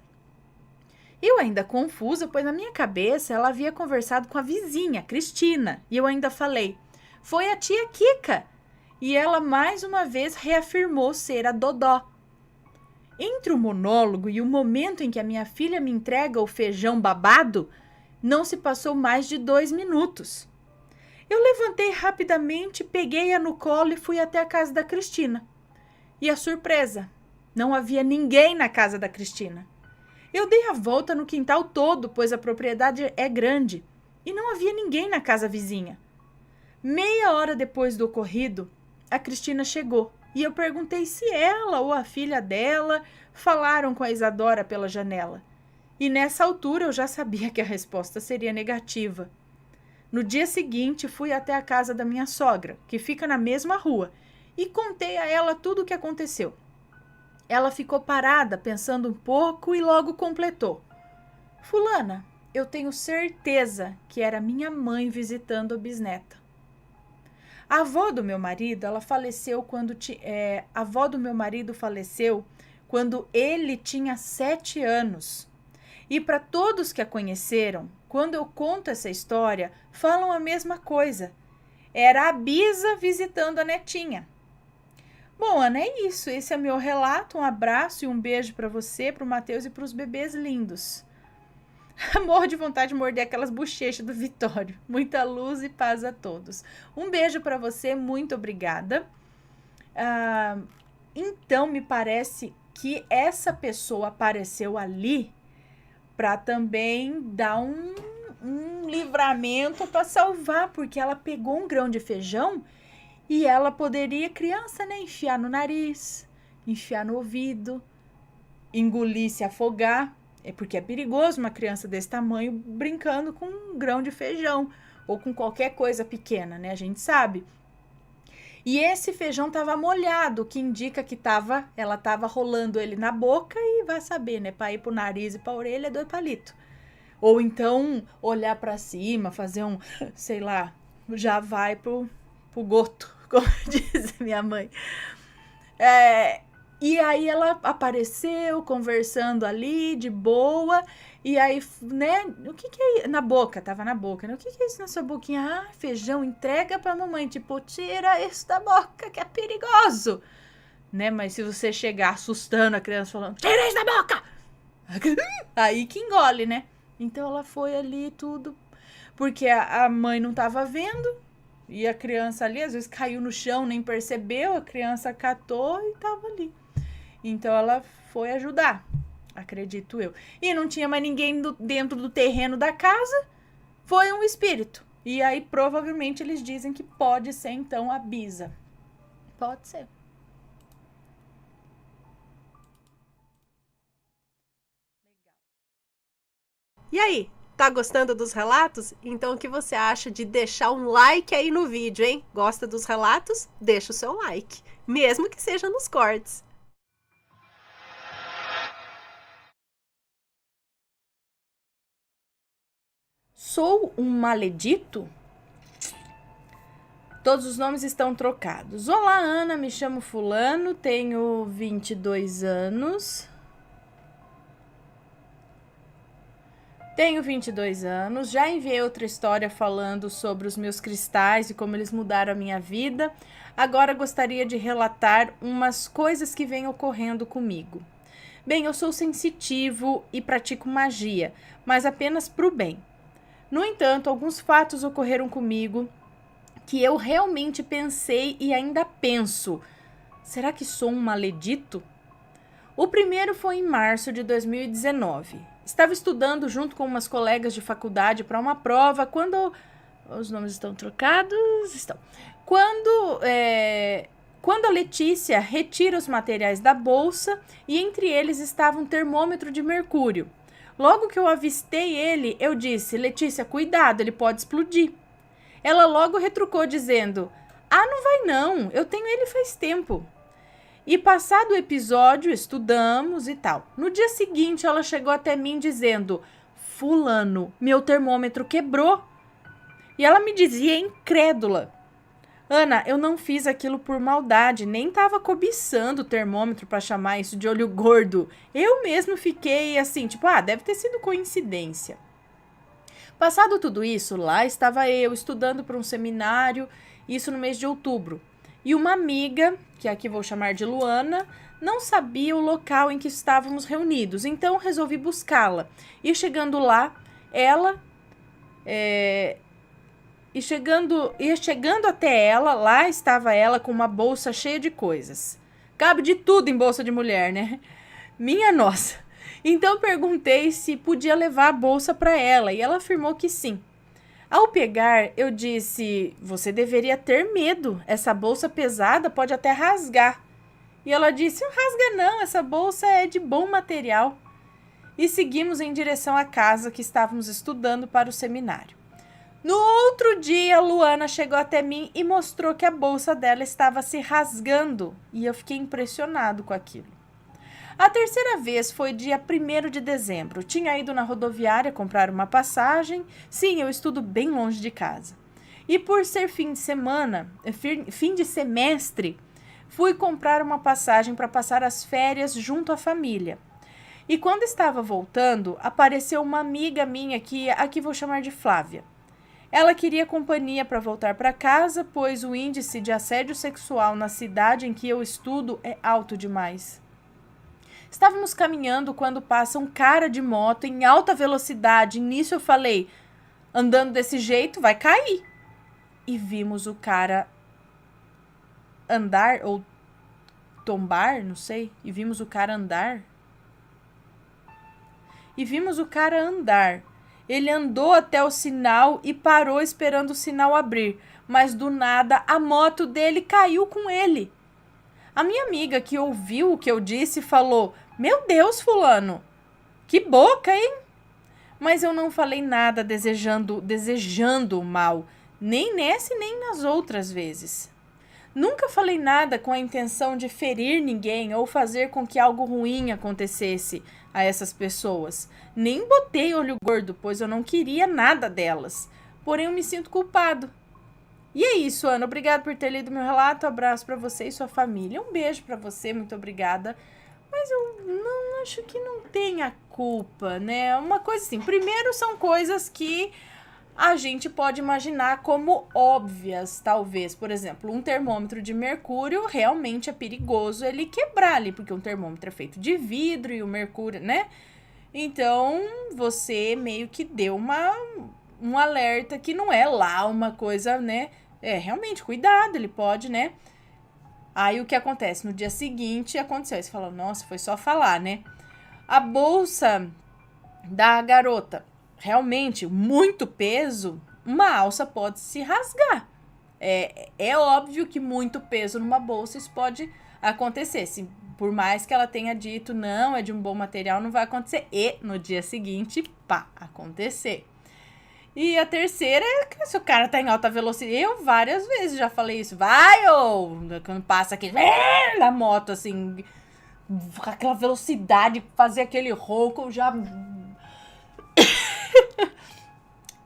Eu ainda confusa, pois na minha cabeça ela havia conversado com a vizinha, Cristina. E eu ainda falei: foi a tia Kika. E ela mais uma vez reafirmou ser a Dodó. Entre o monólogo e o momento em que a minha filha me entrega o feijão babado, não se passou mais de 2 minutos. Eu levantei rapidamente, peguei-a no colo e fui até a casa da Cristina. E a surpresa, não havia ninguém na casa da Cristina. Eu dei a volta no quintal todo, pois a propriedade é grande, e não havia ninguém na casa vizinha. Meia hora depois do ocorrido, a Cristina chegou e eu perguntei se ela ou a filha dela falaram com a Isadora pela janela. E nessa altura eu já sabia que a resposta seria negativa. No dia seguinte, fui até a casa da minha sogra, que fica na mesma rua, e contei a ela tudo o que aconteceu. Ela ficou parada, pensando um pouco e logo completou: fulana, eu tenho certeza que era minha mãe visitando a bisneta. A avó do meu marido, a avó do meu marido faleceu quando ele tinha 7 anos. E para todos que a conheceram, quando eu conto essa história, falam a mesma coisa. Era a Bisa visitando a netinha. Bom, Ana, é isso. Esse é meu relato. Um abraço e um beijo para você, para o Matheus e para os bebês lindos. Morro de vontade de morder aquelas bochechas do Vitório. Muita luz e paz a todos. Um beijo para você, muito obrigada. Então, me parece que essa pessoa apareceu ali para também dar um livramento para salvar, porque ela pegou um grão de feijão e ela poderia, criança, né, enfiar no nariz, enfiar no ouvido, engolir, se afogar. É porque é perigoso uma criança desse tamanho brincando com um grão de feijão ou com qualquer coisa pequena, né? A gente sabe. E esse feijão estava molhado, o que indica que ela estava rolando ele na boca e vai saber, né? Para ir pro nariz e pra orelha é 2 palitos. Ou então olhar para cima, fazer sei lá, já vai pro goto, como diz minha mãe. E aí ela apareceu conversando ali, de boa, e aí, né, o que é isso? Na boca, tava na boca, né? O que é isso na sua boquinha? Ah, feijão, entrega pra mamãe, tipo, tira isso da boca, que é perigoso, né? Mas se você chegar assustando a criança, falando, tira isso da boca! Aí que engole, né? Então ela foi ali tudo, porque a mãe não tava vendo, e a criança ali, às vezes caiu no chão, nem percebeu, a criança catou e tava ali. Então ela foi ajudar, acredito eu. E não tinha mais ninguém dentro do terreno da casa, foi um espírito. E aí provavelmente eles dizem que pode ser então a Bisa. Pode ser. E aí, tá gostando dos relatos? Então o que você acha de deixar um like aí no vídeo, hein? Gosta dos relatos? Deixa o seu like, mesmo que seja nos cortes. Sou um maledito? Todos os nomes estão trocados. Olá, Ana, me chamo fulano, tenho 22 anos. Já enviei outra história falando sobre os meus cristais e como eles mudaram a minha vida. Agora gostaria de relatar umas coisas que vêm ocorrendo comigo. Bem, eu sou sensitivo e pratico magia, mas apenas para o bem. No entanto, alguns fatos ocorreram comigo que eu realmente pensei e ainda penso. Será que sou um maledito? O primeiro foi em março de 2019. Estava estudando junto com umas colegas de faculdade para uma prova quando... Os nomes estão trocados? Estão. Quando a Letícia retira os materiais da bolsa e entre eles estava um termômetro de mercúrio. Logo que eu avistei ele, eu disse, Letícia, cuidado, ele pode explodir. Ela logo retrucou dizendo, não vai não, eu tenho ele faz tempo. E passado o episódio, estudamos e tal. No dia seguinte, ela chegou até mim dizendo, fulano, meu termômetro quebrou. E ela me dizia incrédula, Ana, eu não fiz aquilo por maldade, nem estava cobiçando o termômetro para chamar isso de olho gordo. Eu mesmo fiquei assim, tipo, deve ter sido coincidência. Passado tudo isso, lá estava eu estudando para um seminário, isso no mês de outubro. E uma amiga, que aqui vou chamar de Luana, não sabia o local em que estávamos reunidos, então resolvi buscá-la. E chegando lá, chegando até ela, lá estava ela com uma bolsa cheia de coisas. Cabe de tudo em bolsa de mulher, né? Minha nossa! Então perguntei se podia levar a bolsa para ela e ela afirmou que sim. Ao pegar, eu disse, você deveria ter medo, essa bolsa pesada pode até rasgar. E ela disse, não rasga não, essa bolsa é de bom material. E seguimos em direção à casa que estávamos estudando para o seminário. No outro dia, Luana chegou até mim e mostrou que a bolsa dela estava se rasgando. E eu fiquei impressionado com aquilo. A terceira vez foi dia 1º de dezembro. Tinha ido na rodoviária comprar uma passagem. Sim, eu estudo bem longe de casa. E por ser fim de semestre, fui comprar uma passagem para passar as férias junto à família. E quando estava voltando, apareceu uma amiga minha que aqui vou chamar de Flávia. Ela queria companhia para voltar para casa, pois o índice de assédio sexual na cidade em que eu estudo é alto demais. Estávamos caminhando quando passa um cara de moto em alta velocidade. Nisso eu falei, andando desse jeito vai cair. E vimos o cara andar ou tombar, não sei. E vimos o cara andar. Ele andou até o sinal e parou esperando o sinal abrir. Mas do nada a moto dele caiu com ele. A minha amiga que ouviu o que eu disse falou, meu Deus, fulano, que boca, hein? Mas eu não falei nada desejando o mal, nem nessa e nem nas outras vezes. Nunca falei nada com a intenção de ferir ninguém ou fazer com que algo ruim acontecesse a essas pessoas. Nem botei olho gordo, pois eu não queria nada delas. Porém, eu me sinto culpado. E é isso, Ana. Obrigada por ter lido meu relato. Abraço para você e sua família. Um beijo para você, muito obrigada. Mas eu não acho que não tenha culpa, né? Uma coisa assim, primeiro são coisas que a gente pode imaginar como óbvias, talvez. Por exemplo, um termômetro de mercúrio realmente é perigoso ele quebrar ali, porque um termômetro é feito de vidro e o mercúrio, né? Então, você meio que deu um alerta que não é lá uma coisa, né? Realmente, cuidado, ele pode, né? Aí, o que acontece? No dia seguinte, aconteceu. Aí você fala, nossa, foi só falar, né? A bolsa da garota, realmente, muito peso, uma alça pode se rasgar. É óbvio que muito peso numa bolsa, isso pode acontecer. Por mais que ela tenha dito, não, é de um bom material, não vai acontecer. E no dia seguinte, acontecer. E a terceira é que se o cara tá em alta velocidade, eu várias vezes já falei isso, quando passa aquele na moto, assim, com aquela velocidade, fazer aquele ronco, já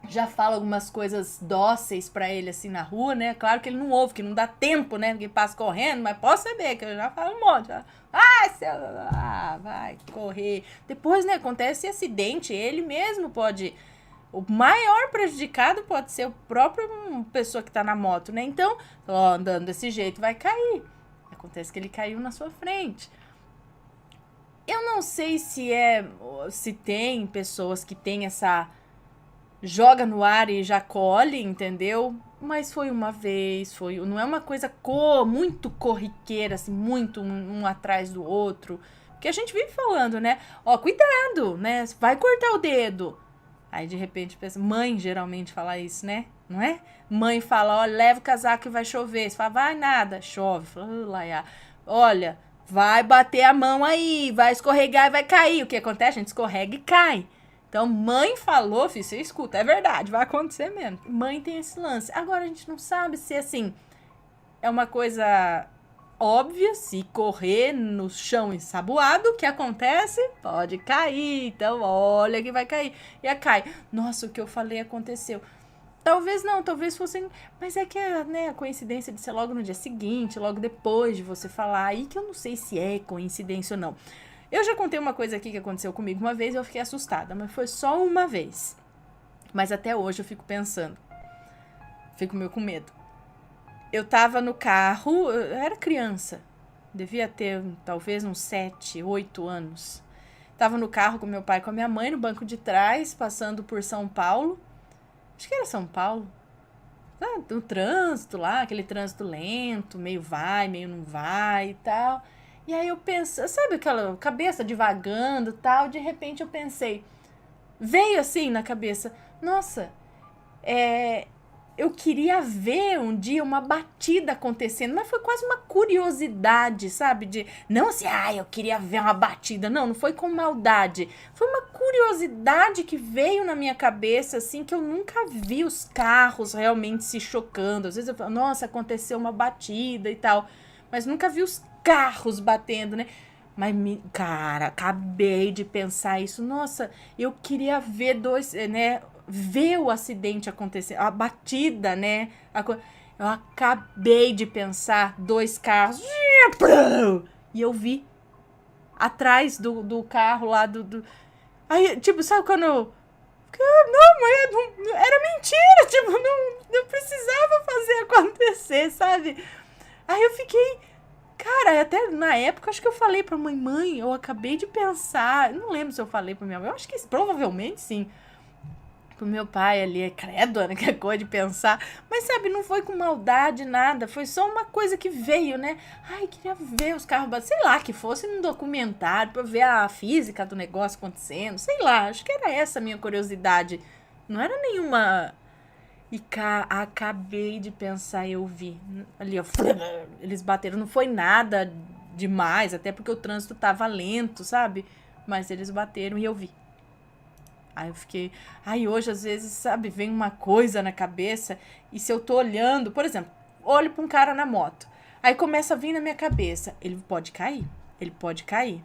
já fala algumas coisas dóceis pra ele, assim, na rua, né? Claro que ele não ouve, que não dá tempo, né? Porque passa correndo, mas posso saber que eu já falo um monte. Vai correr. Depois, né, acontece acidente, ele mesmo pode... O maior prejudicado pode ser o próprio pessoa que tá na moto, né? Então, andando desse jeito, vai cair. Acontece que ele caiu na sua frente. Eu não sei se tem pessoas que têm essa... joga no ar e já colhe, entendeu? Mas foi uma vez, não é uma coisa muito corriqueira, assim, muito um atrás do outro. Porque a gente vive falando, né? Ó, cuidado, né? Vai cortar o dedo. Aí, de repente, pensa, mãe geralmente fala isso, né? Não é? Mãe fala, ó, leva o casaco e vai chover. Você fala, vai nada, chove. Fala, olha, vai bater a mão aí, vai escorregar e vai cair. O que acontece? A gente escorrega e cai. Então, mãe falou, filho, você escuta, é verdade, vai acontecer mesmo. Mãe tem esse lance. Agora, a gente não sabe se, assim, é uma coisa óbvia, se correr no chão ensaboado, o que acontece? Pode cair, então olha que vai cair. E cai. Nossa, o que eu falei aconteceu. Talvez não, talvez fosse... Mas é que né, a coincidência de ser logo no dia seguinte, logo depois de você falar, aí que eu não sei se é coincidência ou não. Eu já contei uma coisa aqui que aconteceu comigo uma vez e eu fiquei assustada, mas foi só uma vez. Mas até hoje eu fico pensando. Fico meio com medo. Eu tava no carro, eu era criança. Devia ter talvez uns 7, 8 anos. Tava no carro com meu pai e com a minha mãe no banco de trás, passando por São Paulo. Acho que era São Paulo. No trânsito lá, aquele trânsito lento, meio vai, meio não vai e tal. E aí eu penso, sabe aquela cabeça divagando e tal? De repente eu pensei, veio assim na cabeça, nossa, eu queria ver um dia uma batida acontecendo, mas foi quase uma curiosidade, sabe? Não assim, eu queria ver uma batida. Não foi com maldade. Foi uma curiosidade que veio na minha cabeça, assim, que eu nunca vi os carros realmente se chocando. Às vezes eu falo, nossa, aconteceu uma batida e tal, mas nunca vi os carros batendo, né? Mas, cara, acabei de pensar isso. Nossa, eu queria ver ver o acidente acontecer, a batida, né? Eu acabei de pensar 2 carros. E eu vi atrás do carro lá Aí, tipo, sabe quando eu... Não, mas era mentira, tipo, não precisava fazer acontecer, sabe? Aí eu fiquei... Cara, até na época, acho que eu falei pra mãe, eu acabei de pensar... Não lembro se eu falei pra minha mãe, eu acho que provavelmente sim. Pro meu pai ali, credo, né, que é coisa de pensar. Mas, sabe, não foi com maldade, nada. Foi só uma coisa que veio, né? Ai, queria ver os carros batendo. Sei lá, que fosse num documentário pra ver a física do negócio acontecendo. Sei lá, acho que era essa a minha curiosidade. Não era nenhuma... E acabei de pensar, eu vi. Ali, ó, eles bateram. Não foi nada demais, até porque o trânsito tava lento, sabe? Mas eles bateram e eu vi. Aí eu fiquei... Aí hoje, às vezes, sabe, vem uma coisa na cabeça e se eu tô olhando... Por exemplo, olho pra um cara na moto. Aí começa a vir na minha cabeça. Ele pode cair. Ele pode cair.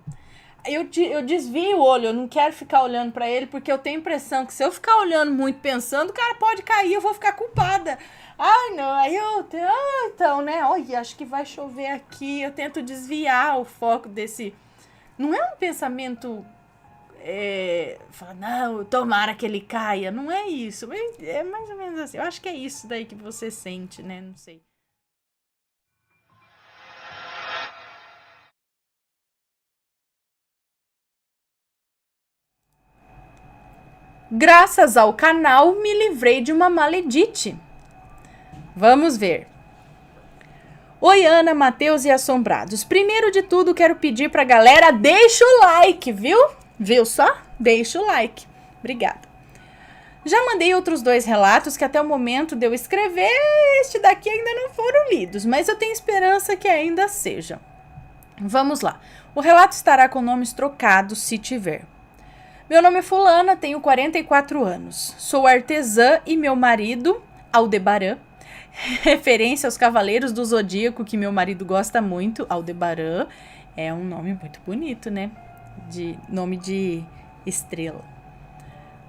Eu desvio o olho. Eu não quero ficar olhando pra ele porque eu tenho a impressão que se eu ficar olhando muito pensando, o cara pode cair, eu vou ficar culpada. Ai, não. Aí então, né? Olha, acho que vai chover aqui. Eu tento desviar o foco desse... Não é um pensamento... Fala, não, tomara que ele caia. Não é isso. É mais ou menos assim. Eu acho que é isso daí que você sente, né? Não sei. Graças ao canal, me livrei de uma maledite. Vamos ver. Oi, Ana, Matheus e Assombrados. Primeiro de tudo, quero pedir pra galera, deixa o like, viu? Viu só? Deixa o like. Obrigada. Já mandei outros 2 relatos que até o momento de eu escrever, este daqui ainda não foram lidos, mas eu tenho esperança que ainda sejam. Vamos lá. O relato estará com nomes trocados, se tiver. Meu nome é Fulana, tenho 44 anos. Sou artesã e meu marido, Aldebaran, referência aos Cavaleiros do Zodíaco, que meu marido gosta muito. Aldebaran é um nome muito bonito, né? Nome de estrela.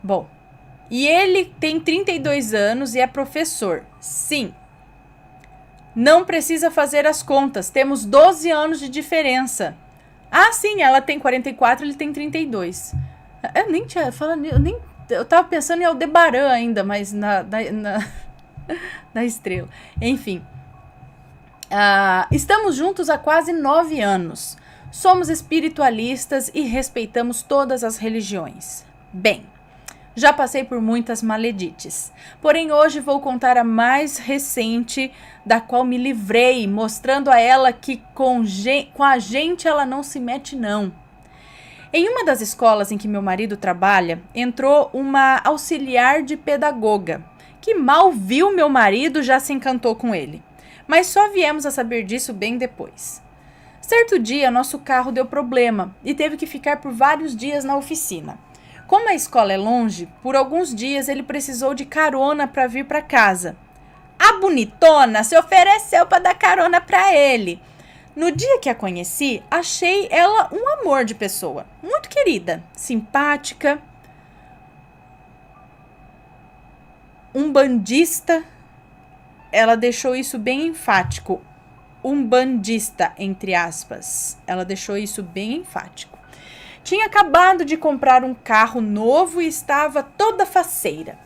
Bom, E ele tem 32 anos e é professor. Sim. Não precisa fazer as contas. Temos 12 anos de diferença. Ah, sim, ela tem 44, ele tem 32. Eu nem tinha falado, eu tava pensando em Aldebaran ainda, mas na estrela. Enfim. Estamos juntos há quase 9 anos. Somos espiritualistas e respeitamos todas as religiões. Bem, já passei por muitas maledites. Porém, hoje vou contar a mais recente, da qual me livrei, mostrando a ela que com a gente ela não se mete, não. Em uma das escolas em que meu marido trabalha, entrou uma auxiliar de pedagoga, que mal viu meu marido já se encantou com ele. Mas só viemos a saber disso bem depois. Certo dia, nosso carro deu problema e teve que ficar por vários dias na oficina. Como a escola é longe, por alguns dias ele precisou de carona para vir para casa. A bonitona se ofereceu para dar carona para ele. No dia que a conheci, achei ela um amor de pessoa, muito querida, simpática, umbandista. Ela deixou isso bem enfático. Umbandista, entre aspas. Ela deixou isso bem enfático. Tinha acabado de comprar um carro novo e estava toda faceira.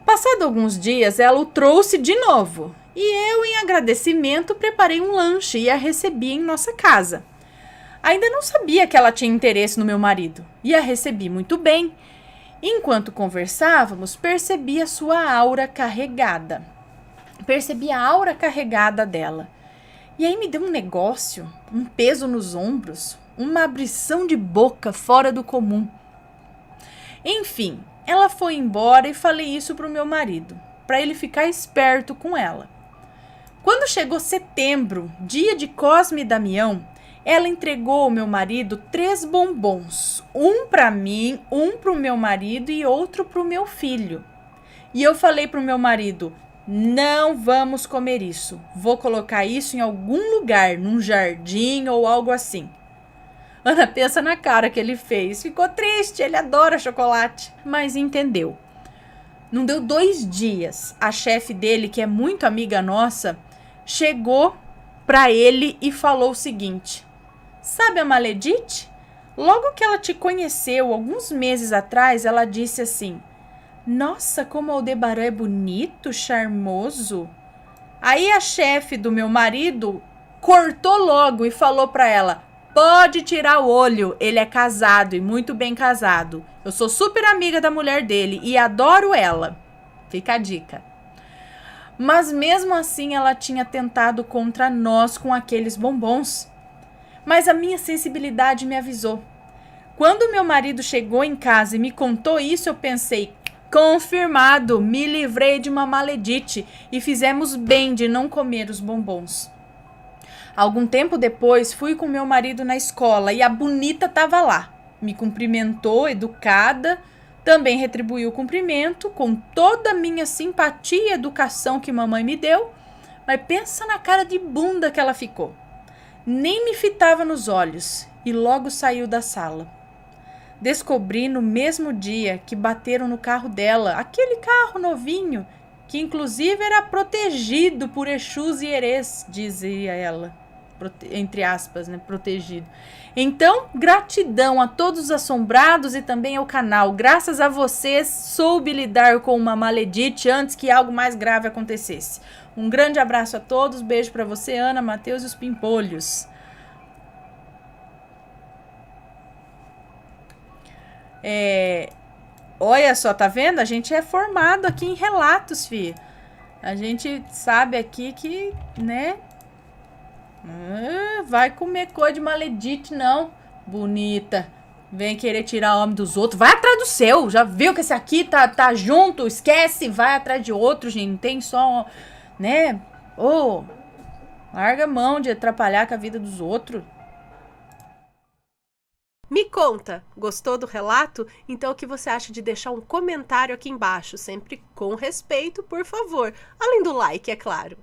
Passado alguns dias, ela o trouxe de novo. E eu, em agradecimento, preparei um lanche e a recebi em nossa casa. Ainda não sabia que ela tinha interesse no meu marido. E a recebi muito bem. Enquanto conversávamos, percebi a sua aura carregada. Percebi a aura carregada dela. E aí me deu um negócio, um peso nos ombros, uma abrição de boca fora do comum. Enfim, ela foi embora e falei isso pro meu marido, para ele ficar esperto com ela. Quando chegou setembro, dia de Cosme e Damião, ela entregou ao meu marido 3 bombons. Um para mim, um pro meu marido e outro pro meu filho. E eu falei pro meu marido: não vamos comer isso. Vou colocar isso em algum lugar, num jardim ou algo assim. Ana, pensa na cara que ele fez. Ficou triste, ele adora chocolate. Mas entendeu. Não deu 2 dias. A chefe dele, que é muito amiga nossa, chegou pra ele e falou o seguinte: sabe a Maledite? Logo que ela te conheceu, alguns meses atrás, ela disse assim: nossa, como Aldebaran é bonito, charmoso. Aí a chefe do meu marido cortou logo e falou pra ela: pode tirar o olho, ele é casado e muito bem casado. Eu sou super amiga da mulher dele e adoro ela. Fica a dica. Mas mesmo assim ela tinha tentado contra nós com aqueles bombons. Mas a minha sensibilidade me avisou. Quando meu marido chegou em casa e me contou isso, eu pensei: confirmado, me livrei de uma maledite e fizemos bem de não comer os bombons. Algum tempo depois, fui com meu marido na escola e a bonita estava lá. Me cumprimentou, educada, também retribuiu o cumprimento com toda a minha simpatia e educação que mamãe me deu, mas pensa na cara de bunda que ela ficou. Nem me fitava nos olhos e logo saiu da sala. Descobri no mesmo dia que bateram no carro dela, aquele carro novinho, que inclusive era protegido por Exus e Erês, dizia ela, entre aspas, né, protegido. Então, gratidão a todos os assombrados e também ao canal. Graças a vocês, soube lidar com uma maledite antes que algo mais grave acontecesse. Um grande abraço a todos, beijo pra você, Ana, Matheus e os Pimpolhos. Olha só, tá vendo? A gente é formado aqui em relatos, fi. A gente sabe aqui que, né? Vai comer coisa de maledite, não. Bonita. Vem querer tirar o homem dos outros. Vai atrás do seu. Já viu que esse aqui tá junto? Esquece. Vai atrás de outro, gente. Não tem só, né? Larga a mão de atrapalhar com a vida dos outros. Me conta, gostou do relato? Então o que você acha de deixar um comentário aqui embaixo, sempre com respeito, por favor. Além do like, é claro.